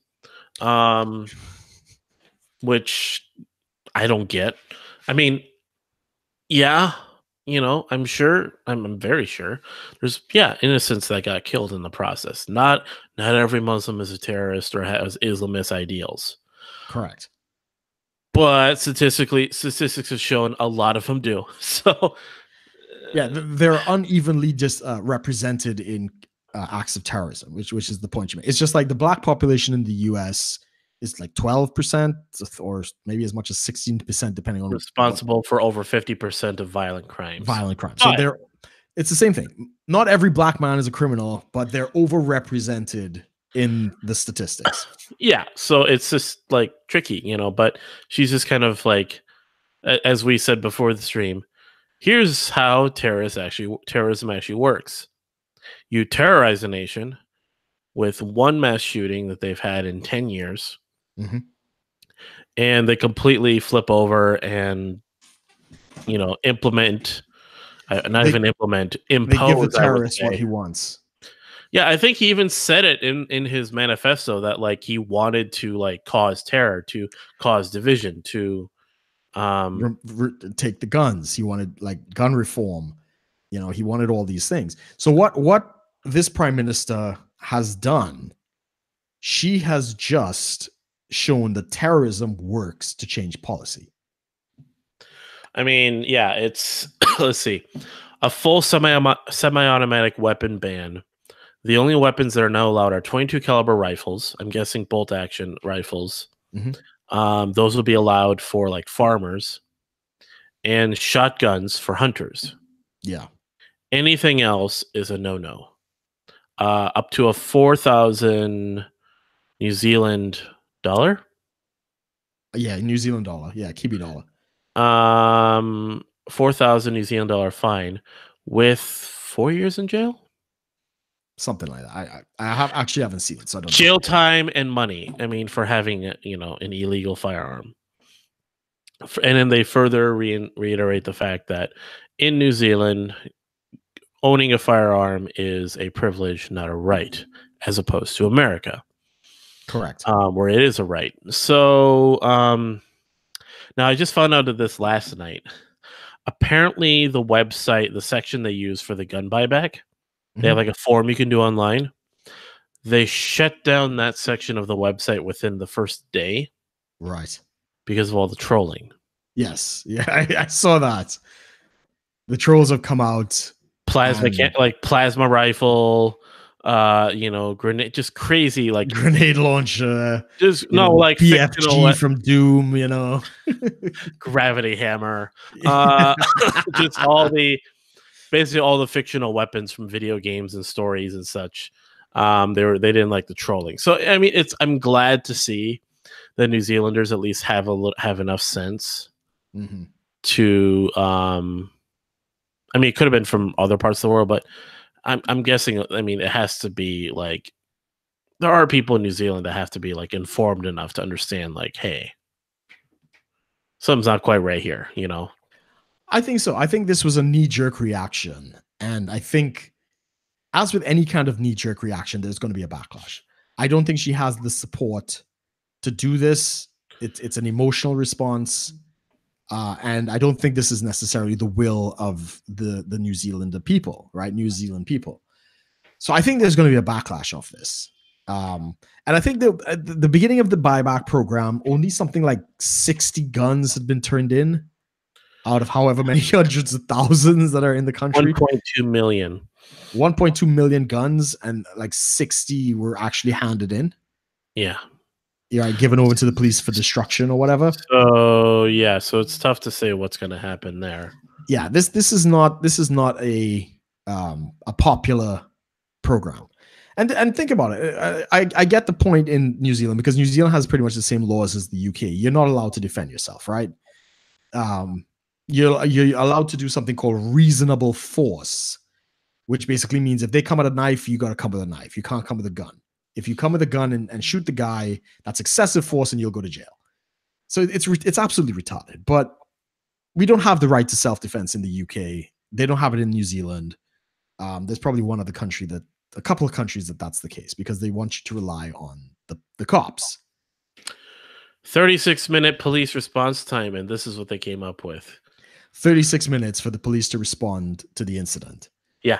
um, which I don't get. I mean, yeah, I'm very sure there's innocents that got killed in the process. Not every Muslim is a terrorist or has Islamist ideals, Correct. but statistics have shown a lot of them do. So Yeah, they're unevenly just represented in acts of terrorism, which is the point you make. It's just like the black population in the U.S. is like 12% or maybe as much as 16%, depending on what responsible for over 50% of violent crimes. violent crime. So But it's the same thing. Not every black man is a criminal, but they're overrepresented in the statistics. yeah, so it's just like tricky, but she's just kind of like, as we said before the stream, here's how terrorism actually works. You terrorize a nation with one mass shooting that they've had in 10 years, and they completely flip over and implement They give the impose, I would terrorist what say. he wants. Yeah, I think he even said it in his manifesto that like he wanted to like cause terror, to cause division, to Take the guns. He wanted like gun reform. He wanted all these things. So what this prime minister has done, she has just shown that terrorism works to change policy. I mean, yeah, it's let's see, a full semi-automatic weapon ban. The only weapons that are now allowed are 22 caliber rifles. I'm guessing bolt action rifles. Those will be allowed for like farmers, and shotguns for hunters. Yeah. Anything else is a no-no. Up to a 4,000 New Zealand dollar. Yeah, New Zealand dollar. Yeah, Kiwi dollar. 4,000 New Zealand dollar fine with 4 years in jail. Something like that. I haven't seen it, so I don't jail time and money. I mean, for having an illegal firearm. And then they further reiterate the fact that in New Zealand, owning a firearm is a privilege, not a right, as opposed to America. Correct. Where it is a right. So now I just found out of this last night. Apparently, the website, the section they use for the gun buyback, they have like a form you can do online. They shut down that section of the website within the first day. Right. Because of all the trolling. Yes. Yeah, I saw that. The trolls have come out. Plasma rifle, grenade, just crazy, like grenade launcher. Just like BFG from Doom, gravity hammer. Just basically all the fictional weapons from video games and stories and such. They didn't like the trolling. So I mean, I'm glad to see the New Zealanders at least have enough sense to I mean, it could have been from other parts of the world, but I'm guessing, I mean, it has to be like there are people in New Zealand that have to be like informed enough to understand like, hey, something's not quite right here, I think so. I think this was a knee-jerk reaction, and I think as with any kind of knee-jerk reaction, there's going to be a backlash. I don't think she has the support to do this. It's an emotional response, and I don't think this is necessarily the will of the New Zealand people, right? New Zealand people. So I think there's going to be a backlash of this. And I think at the beginning of the buyback program, only something like 60 guns had been turned in out of however many hundreds of thousands that are in the country. 1.2 million. 1.2 million guns, and like 60 were actually handed in. Yeah. Yeah, given over to the police for destruction or whatever. So yeah, so it's tough to say what's going to happen there. Yeah, this is not a a popular program. And think about it. I get the point in New Zealand, because New Zealand has pretty much the same laws as the UK. You're not allowed to defend yourself, right? You're allowed to do something called reasonable force, which basically means if they come with a knife, you got to come with a knife. You can't come with a gun. If you come with a gun and shoot the guy, that's excessive force and you'll go to jail. So it's absolutely retarded. But we don't have the right to self-defense in the UK. They don't have it in New Zealand. There's probably a couple of countries that's the case, because they want you to rely on the cops. 36-minute police response time, and this is what they came up with. 36 minutes for the police to respond to the incident. Yeah.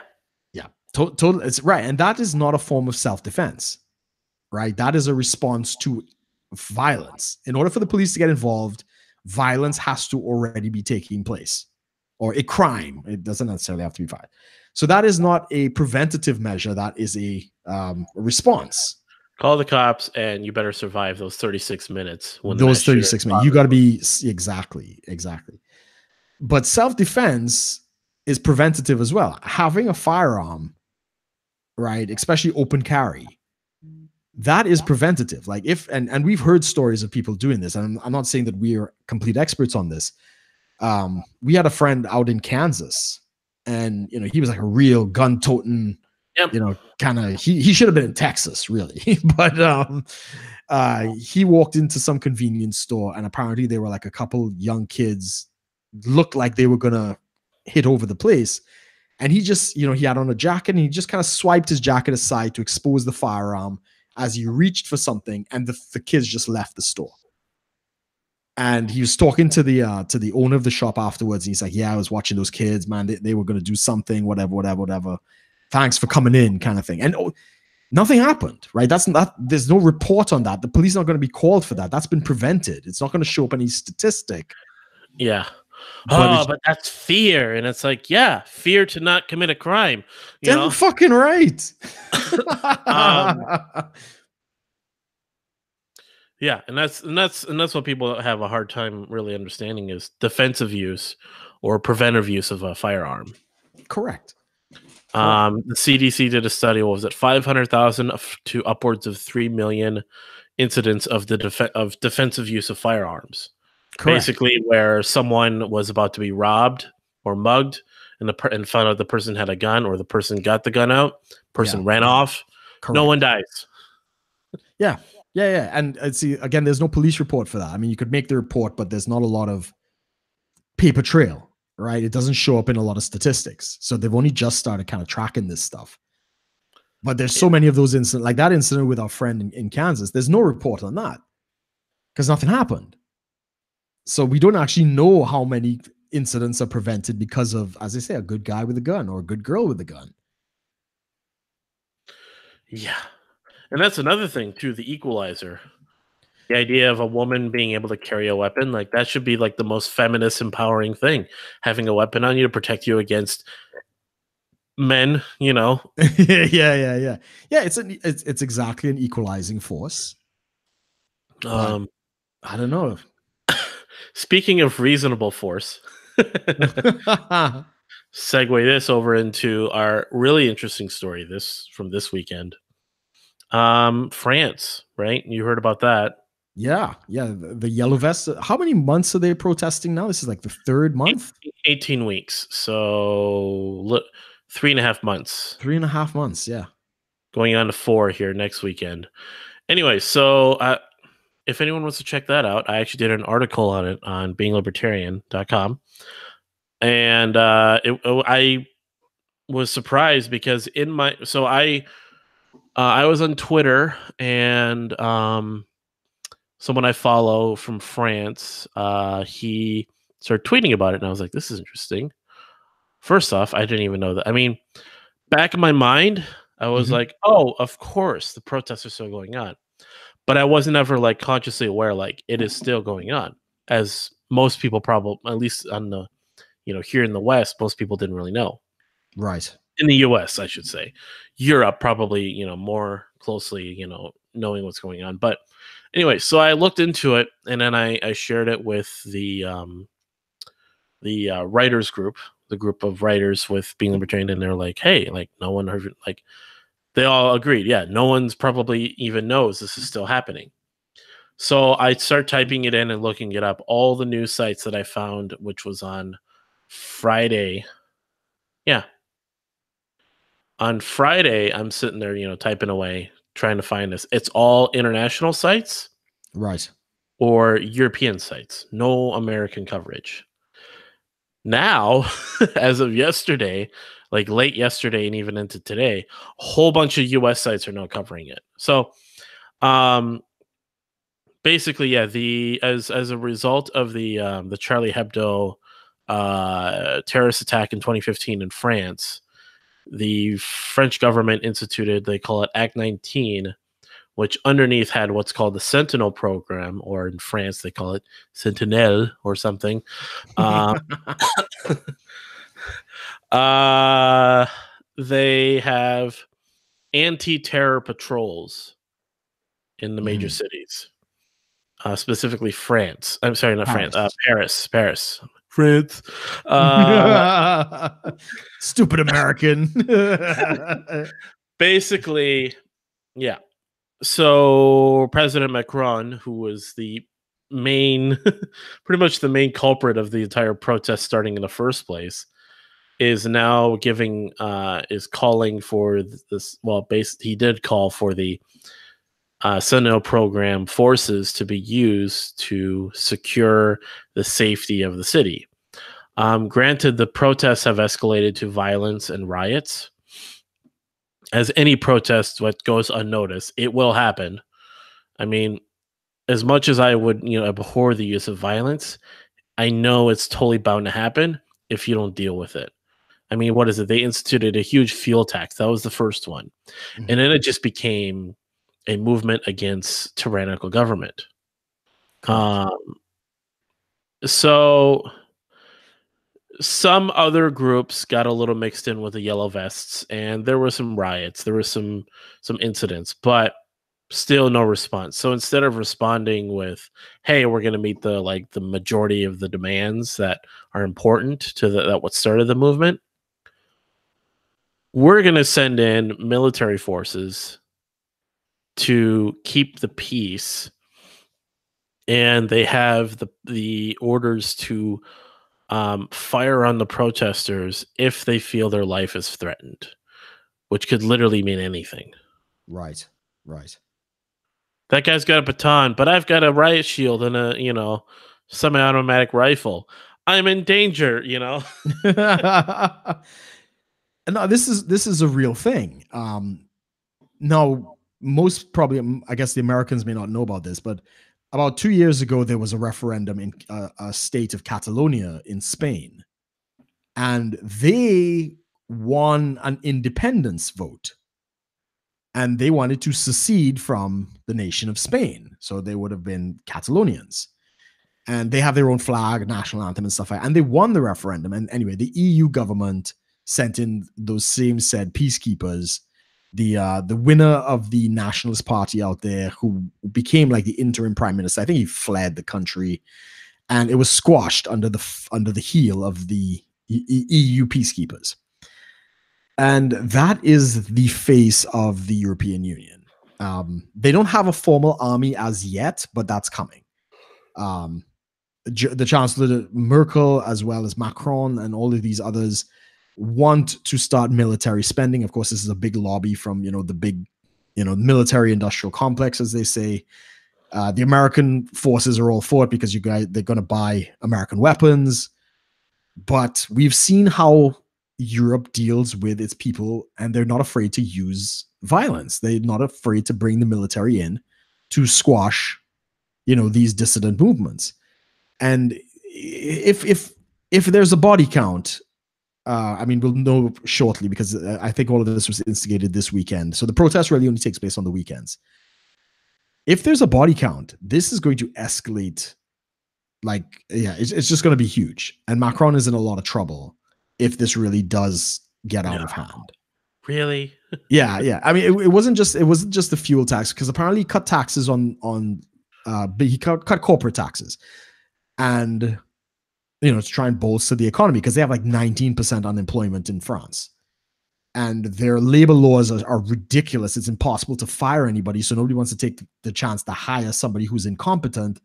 Yeah. Total. It's right. And that is not a form of self-defense, right? That is a response to violence. In order for the police to get involved, violence has to already be taking place, or a crime. It doesn't necessarily have to be violent. So that is not a preventative measure. That is a response. Call the cops, and you better survive those 36 minutes. When those 36 minutes, you got to be exactly. But self-defense is preventative as well. Having a firearm, right, especially open carry, that is preventative. Like and we've heard stories of people doing this, and I'm not saying that we are complete experts on this. We had a friend out in Kansas, and he was like a real gun-toting, kind of, he should have been in Texas, really. But he walked into some convenience store, and apparently there were like a couple young kids, looked like they were gonna hit over the place, and he just, he had on a jacket, and he just kind of swiped his jacket aside to expose the firearm as he reached for something, and the kids just left the store. And he was talking to the owner of the shop afterwards, and he's like, "Yeah, I was watching those kids, man. They were going to do something, whatever. Thanks for coming in," kind of thing. And nothing happened, right? There's no report on that. The police are not going to be called for that. That's been prevented. It's not going to show up any statistic. Yeah. But that's fear. And it's like, yeah, fear to not commit a crime. Damn fucking right. Yeah, and that's what people have a hard time really understanding is defensive use or preventive use of a firearm. Correct. The CDC did a study. What was it? 500,000 to upwards of 3 million incidents of defensive use of firearms. Correct. Basically, where someone was about to be robbed or mugged, and found out the person had a gun, or the person got the gun out, person ran off. Correct. No one dies. Yeah. And see, again, there's no police report for that. I mean, you could make the report, but there's not a lot of paper trail, right? It doesn't show up in a lot of statistics. So they've only just started kind of tracking this stuff. But there's so many of those incidents, like that incident with our friend in Kansas. There's no report on that because nothing happened. So we don't actually know how many incidents are prevented because of, as I say, a good guy with a gun or a good girl with a gun. Yeah. And that's another thing too, the equalizer. The idea of a woman being able to carry a weapon, like that should be like the most feminist empowering thing. Having a weapon on you to protect you against men, Yeah. It's exactly an equalizing force. I don't know. Speaking of reasonable force, segue this over into our really interesting story from this weekend. France, right? You heard about that. Yeah. The yellow vests. How many months are they protesting now? This is like the third month? 18 weeks. So look, 3.5 months. 3.5 months, yeah. Going on to 4 here next weekend. Anyway, so if anyone wants to check that out, I actually did an article on it on beinglibertarian.com. And I was surprised because I was on Twitter, and someone I follow from France, he started tweeting about it, and I was like, this is interesting. First off, I didn't even know that. I mean, back in my mind, I was like, oh, of course, the protests are still going on. But I wasn't ever like consciously aware, like it is still going on, as most people probably, at least on the, here in the West, most people didn't really know. Right. In the US, I should say. Europe probably, more closely, knowing what's going on. But anyway, so I looked into it, and then I shared it with the writers group the group of writers with Being Libertarian, and they're like, hey, like no one heard, like they all agreed, yeah, no one's probably even knows this is still happening. So I start typing it in and looking it up. All the news sites that I found, which was on Friday. Yeah. On Friday, I'm sitting there, typing away, trying to find this. It's all international sites. Right. Or European sites. No American coverage. Now, as of yesterday, like late yesterday and even into today, a whole bunch of US sites are now covering it. So basically, yeah, as a result of the Charlie Hebdo terrorist attack in 2015 in France, the French government instituted, they call it Act 19, which underneath had what's called the Sentinel program, or in France they call it Sentinelle or something. They have anti-terror patrols in the major cities, specifically France. I'm sorry, not France. Paris. France. Stupid American. Basically, yeah. So President Macron, who was the main, pretty much the main culprit of the entire protest starting in the first place, is now is calling for this. Well, he did call for the Sentinel program forces to be used to secure the safety of the city. Granted, the protests have escalated to violence and riots. As any protest what goes unnoticed, it will happen. I mean, as much as I would, abhor the use of violence, I know it's totally bound to happen if you don't deal with it. I mean, what is it? They instituted a huge fuel tax. That was the first one. Mm-hmm. And then it just became a movement against tyrannical government. So some other groups got a little mixed in with the yellow vests, and there were some riots. There were some incidents, but still no response. So instead of responding with, hey, we're going to meet the majority of the demands that are important to that what started the movement, we're going to send in military forces to keep the peace, and they have the orders to fire on the protesters if they feel their life is threatened, which could literally mean anything. Right. That guy's got a baton, but I've got a riot shield and a semi-automatic rifle. I'm in danger, No, this is a real thing. Now, most probably, I guess the Americans may not know about this, but about 2 years ago, there was a referendum in a state of Catalonia in Spain, and they won an independence vote, and they wanted to secede from the nation of Spain. So they would have been Catalonians, and they have their own flag, national anthem, and stuff like that. And they won the referendum. And anyway, the EU government sent in those same said peacekeepers. The winner of the Nationalist Party out there, who became like the interim prime minister, I think he fled the country, and it was squashed under the heel of the EU peacekeepers. And that is the face of the European Union. They don't have a formal army as yet, but that's coming. The Chancellor Merkel, as well as Macron and all of these others, want to start military spending. Of course, this is a big lobby from, the big, military industrial complex, as they say. The American forces are all for it because they're going to buy American weapons. But we've seen how Europe deals with its people, and they're not afraid to use violence. They're not afraid to bring the military in to squash, these dissident movements. And if there's a body count, we'll know shortly, because I think all of this was instigated this weekend. So the protest really only takes place on the weekends. If there's a body count, this is going to escalate. It's just going to be huge. And Macron is in a lot of trouble if this really does get out of hand. Really? Yeah. I mean, it wasn't just the fuel tax, because apparently he cut taxes on he cut corporate taxes. And to try and bolster the economy, because they have like 19% unemployment in France. And their labor laws are ridiculous. It's impossible to fire anybody. So nobody wants to take the chance to hire somebody who's incompetent.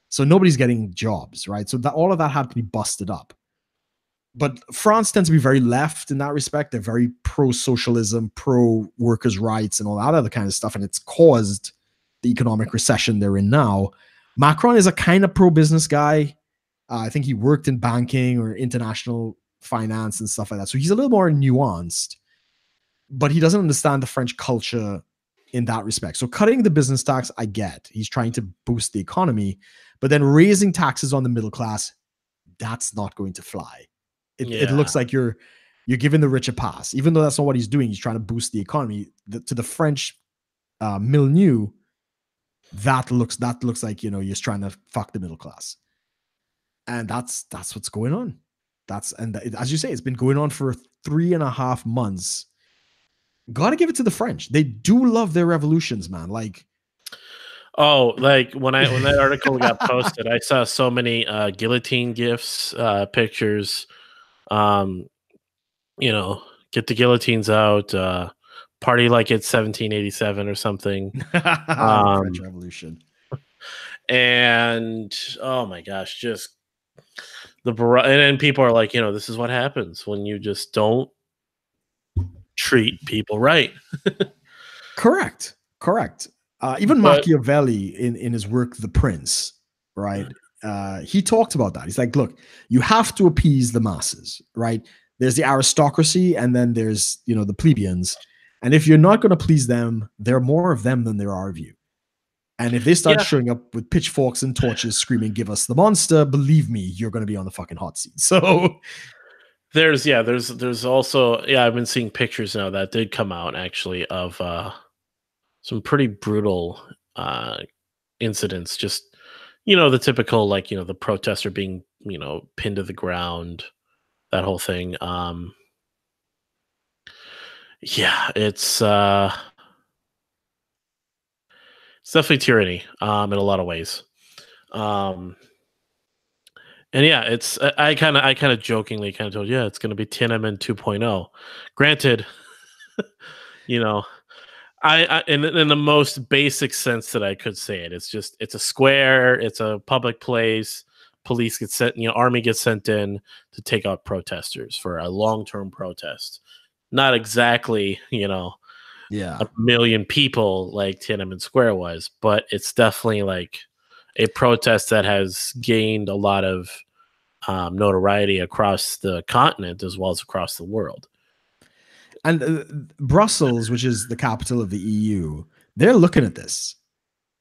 So nobody's getting jobs, right? So all of that had to be busted up. But France tends to be very left in that respect. They're very pro-socialism, pro-workers' rights, and all that other kind of stuff. And it's caused the economic recession they're in now. Macron is a kind of pro-business guy. I think he worked in banking or international finance and stuff like that. So he's a little more nuanced, but he doesn't understand the French culture in that respect. So cutting the business tax, I get. He's trying to boost the economy, but then raising taxes on the middle class, that's not going to fly. It looks like you're giving the rich a pass, even though that's not what he's doing. He's trying to boost the economy. To the French milieu, that looks like, you're just trying to fuck the middle class. And that's what's going on. As you say, it's been going on for 3.5 months. Gotta give it to the French. They do love their revolutions, man. Like, like when that article got posted, I saw so many guillotine gifs, pictures. Get the guillotines out, party like it's 1787 or something. French Revolution. And oh my gosh, just and then people are like, this is what happens when you just don't treat people right. Correct. Even Machiavelli in his work, The Prince, right? He talked about that. He's like, look, you have to appease the masses, right? There's the aristocracy, and then there's, the plebeians. And if you're not going to please them, there are more of them than there are of you. And if they start showing up with pitchforks and torches screaming, give us the monster, believe me, you're going to be on the fucking hot seat. So there's also, I've been seeing pictures now that did come out actually of some pretty brutal incidents. Just, the typical, like, the protester being, pinned to the ground, that whole thing. It's definitely tyranny in a lot of ways. And it's I kind of jokingly told you, it's going to be Tiananmen 2.0. Granted, I in the most basic sense that I could say it, it's a square, it's a public place. Police get sent, army gets sent in to take out protesters for a long-term protest. Not exactly, a million people like Tiananmen Square was, but it's definitely like a protest that has gained a lot of notoriety across the continent as well as across the world. And Brussels, which is the capital of the EU, they're looking at this,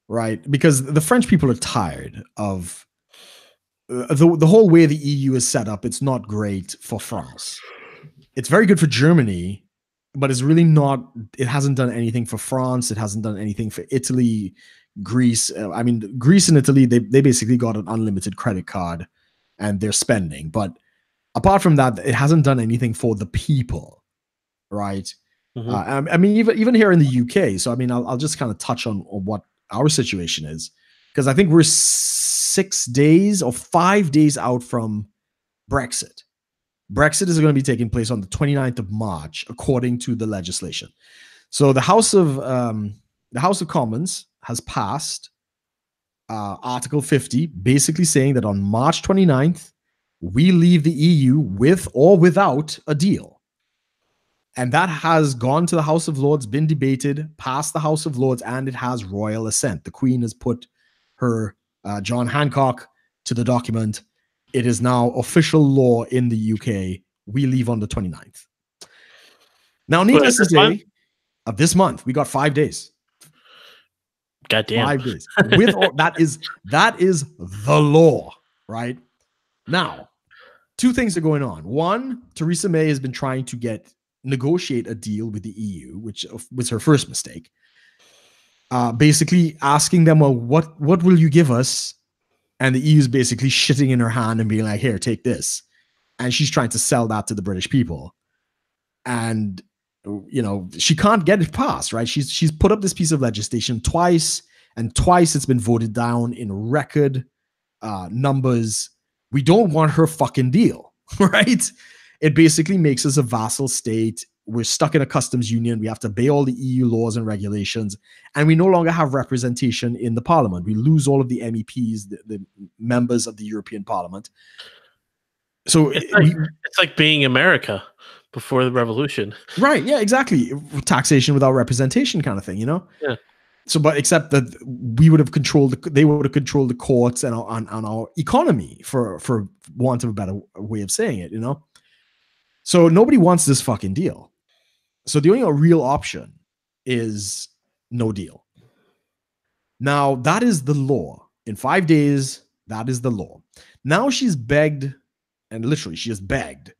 right? Because the French people are tired of the whole way the EU is set up. It's not great for France. It's very good for Germany, but it's really not. It hasn't done anything for France. It hasn't done anything for Italy, Greece. Greece and Italy, they basically got an unlimited credit card and they're spending. But apart from that, it hasn't done anything for the people, right? Mm-hmm. Even here in the UK. So, I'll just kind of touch on what our situation is, because I think we're 6 days or 5 days out from Brexit. Brexit is going to be taking place on the 29th of March, according to the legislation. So the House of Commons has passed Article 50, basically saying that on March 29th, we leave the EU with or without a deal. And that has gone to the House of Lords, been debated, passed the House of Lords, and it has royal assent. The Queen has put her John Hancock to the document. It is now official law in the UK. We leave on the 29th. Now, needless to say, of this month, we got 5 days. Goddamn. 5 days. That is the law, right? Now, two things are going on. One, Theresa May has been trying to negotiate a deal with the EU, which was her first mistake. Basically asking them, well, what will you give us? And the EU is basically shitting in her hand and being like, here, take this. And she's trying to sell that to the British people. And, she can't get it passed, right? She's put up this piece of legislation twice, and twice it's been voted down in record numbers. We don't want her fucking deal, right? It basically makes us a vassal state. We're stuck in a customs union. We have to obey all the EU laws and regulations, and we no longer have representation in the parliament. We lose all of the MEPs, the members of the European Parliament. So it's like being America before the revolution. Right. Yeah, exactly. Taxation without representation kind of thing, Yeah. So, but except that we would have they would have controlled the courts and our economy, for want of a better way of saying it, So nobody wants this fucking deal. So the only real option is no deal. Now, that is the law. In 5 days, that is the law. Now she's begged, and literally she has begged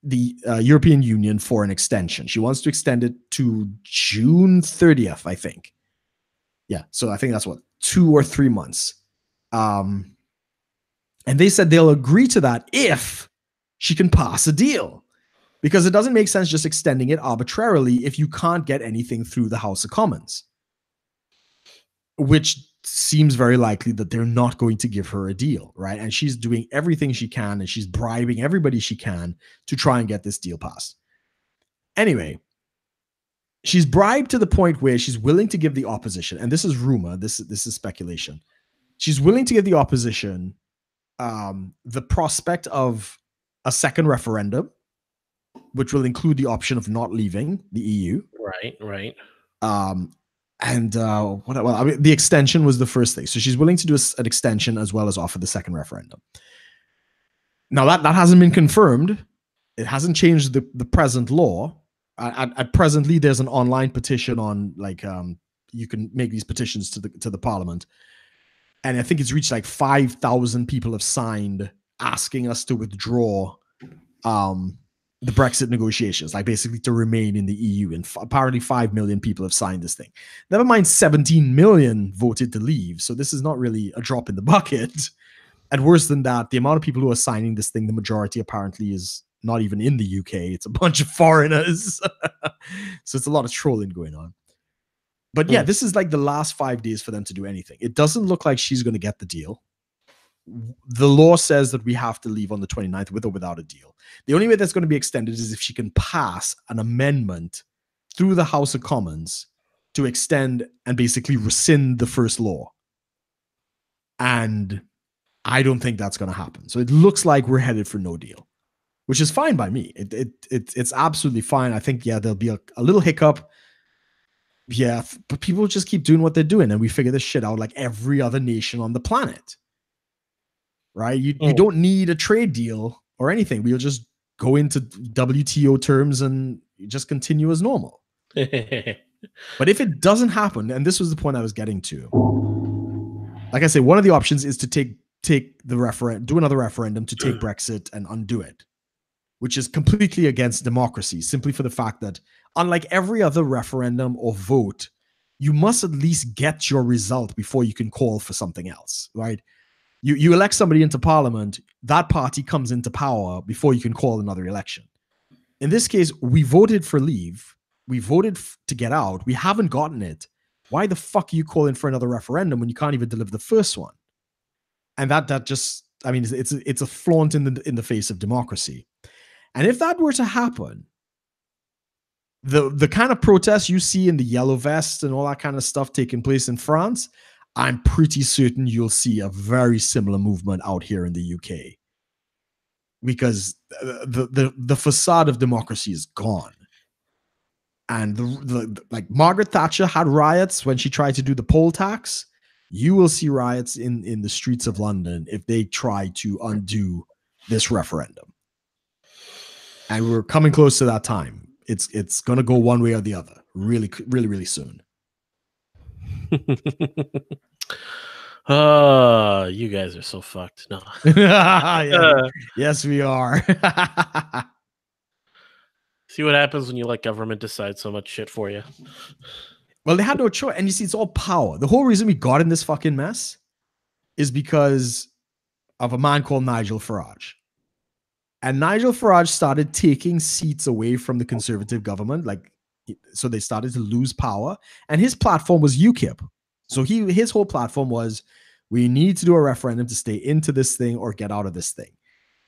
the European Union for an extension. She wants to extend it to June 30th, I think. Yeah, so I think that's 2 or 3 months. And they said they'll agree to that if she can pass a deal. Because it doesn't make sense just extending it arbitrarily if you can't get anything through the House of Commons. Which seems very likely that they're not going to give her a deal, right? And she's doing everything she can, and she's bribing everybody she can to try and get this deal passed. Anyway, she's bribed to the point where she's willing to give the opposition, and this is rumor, this is speculation. She's willing to give the opposition the prospect of a second referendum, which will include the option of not leaving the EU. Right. The extension was the first thing. So she's willing to do an extension as well as offer the second referendum. Now that hasn't been confirmed. It hasn't changed the present law. At presently, there's an online petition on you can make these petitions to the parliament, and I think it's reached 5,000 people have signed asking us to withdraw the Brexit negotiations, basically to remain in the EU. And apparently 5 million people have signed this thing. Never mind 17 million voted to leave. So this is not really a drop in the bucket. And worse than that, the amount of people who are signing this thing, the majority apparently is not even in the UK. It's a bunch of foreigners. So it's a lot of trolling going on. But yeah, this is the last 5 days for them to do anything. It doesn't look like she's going to get the deal. The law says that we have to leave on the 29th with or without a deal. The only way that's going to be extended is if she can pass an amendment through the House of Commons to extend and basically rescind the first law. And I don't think that's going to happen. So it looks like we're headed for no deal, which is fine by me. It's absolutely fine. I think, there'll be a little hiccup. Yeah, but people just keep doing what they're doing, and we figure this shit out like every other nation on the planet. Right? You don't need a trade deal or anything. We'll just go into WTO terms and just continue as normal. But if it doesn't happen, and this was the point I was getting to, like I say, one of the options is to take the referendum, do another referendum to take Brexit and undo it, which is completely against democracy, simply for the fact that unlike every other referendum or vote, you must at least get your result before you can call for something else, right? You elect somebody into parliament, that party comes into power before you can call another election. In this case, we voted for leave. We voted to get out. We haven't gotten it. Why the fuck are you calling for another referendum when you can't even deliver the first one? And that just, it's a flaunt in the face of democracy. And if that were to happen, the kind of protests you see in the yellow vest and all that kind of stuff taking place in France, I'm pretty certain you'll see a very similar movement out here in the UK, because the facade of democracy is gone. And like Margaret Thatcher had riots when she tried to do the poll tax. You will see riots in the streets of London if they try to undo this referendum. And we're coming close to that time. It's going to go one way or the other really, really, really soon. You guys are so fucked. No. Yes, we are. See what happens when you let government decide so much shit for you. Well, they had no choice. And you see, it's all power. The whole reason we got in this fucking mess is because of a man called Nigel Farage. And Nigel Farage started taking seats away from the Conservative government. So they started to lose power. And his platform was UKIP. So his whole platform was, We need to do a referendum to stay into this thing or get out of this thing.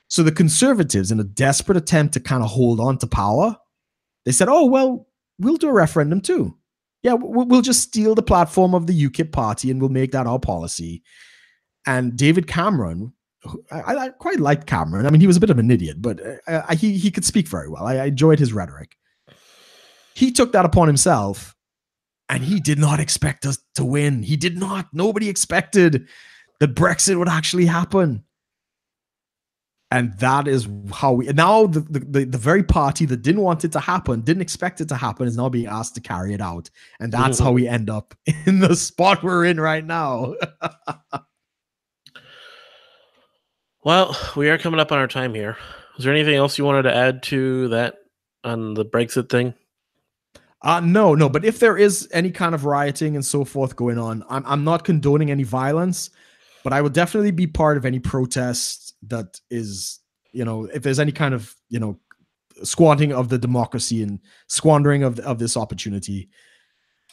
So the conservatives, in a desperate attempt to kind of hold on to power, they said, oh, well, we'll do a referendum too. Yeah, we'll just steal the platform of the UKIP party and we'll make that our policy. And David Cameron, I quite liked Cameron. I mean, he was a bit of an idiot, but he could speak very well. I enjoyed his rhetoric. He took that upon himself, and he did not expect us to win. He did not. Nobody expected that Brexit would actually happen. And that is how we now the very party that didn't want it to happen, didn't expect it to happen, is now being asked to carry it out. And that's how we end up in the spot we're in right now. Well, we are coming up on our time here. Was there anything else you wanted to add to that on the Brexit thing? No. But if there is any kind of rioting and so forth going on, I'm not condoning any violence, but I will definitely be part of any protest that is, if there's any kind of, squanting of the democracy and squandering of this opportunity.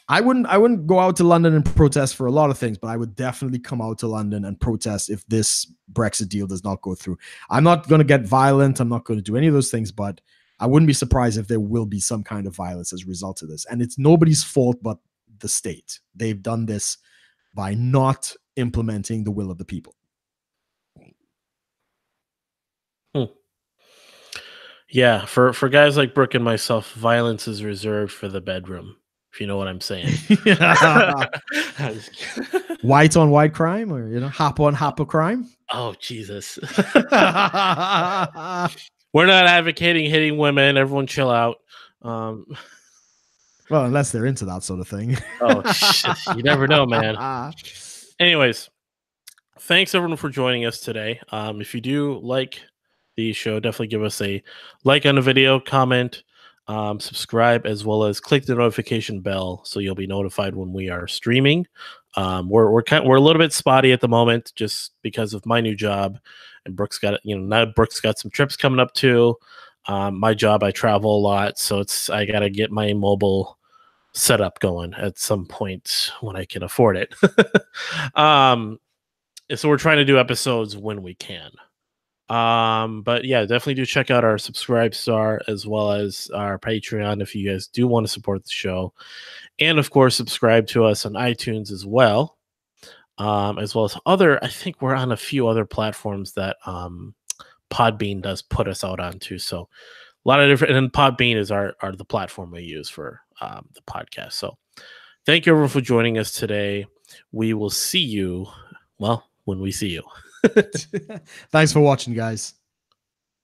I wouldn't go out to London and protest for a lot of things, but I would definitely come out to London and protest if this Brexit deal does not go through. I'm not going to get violent. I'm not going to do any of those things, but I wouldn't be surprised if there will be some kind of violence as a result of this. And it's nobody's fault but the state. They've done this by not implementing the will of the people. Yeah, for guys like Brook and myself, violence is reserved for the bedroom, if you know what I'm saying. White on white crime, or hop on hop of crime. Oh, Jesus. We're not advocating hitting women. Everyone chill out. Well, unless they're into that sort of thing. Oh, shit. You never know, man. Anyways, thanks everyone for joining us today. If you do like the show, definitely give us a like on the video, comment, subscribe, as well as click the notification bell so you'll be notified when we are streaming. We're a little bit spotty at the moment just because of my new job, and Brooks got now Brooks got some trips coming up too. My job, I travel a lot, so I gotta get my mobile setup going at some point when I can afford it. So we're trying to do episodes when we can. But yeah, definitely do check out our Subscribe Star as well as our Patreon if you guys do want to support the show. And of course, subscribe to us on iTunes as well. As well as I think we're on a few other platforms that Podbean does put us out onto. So a lot of different, and Podbean are the platform we use for the podcast. So thank you everyone for joining us today. We will see you, when we see you. Thanks for watching, guys.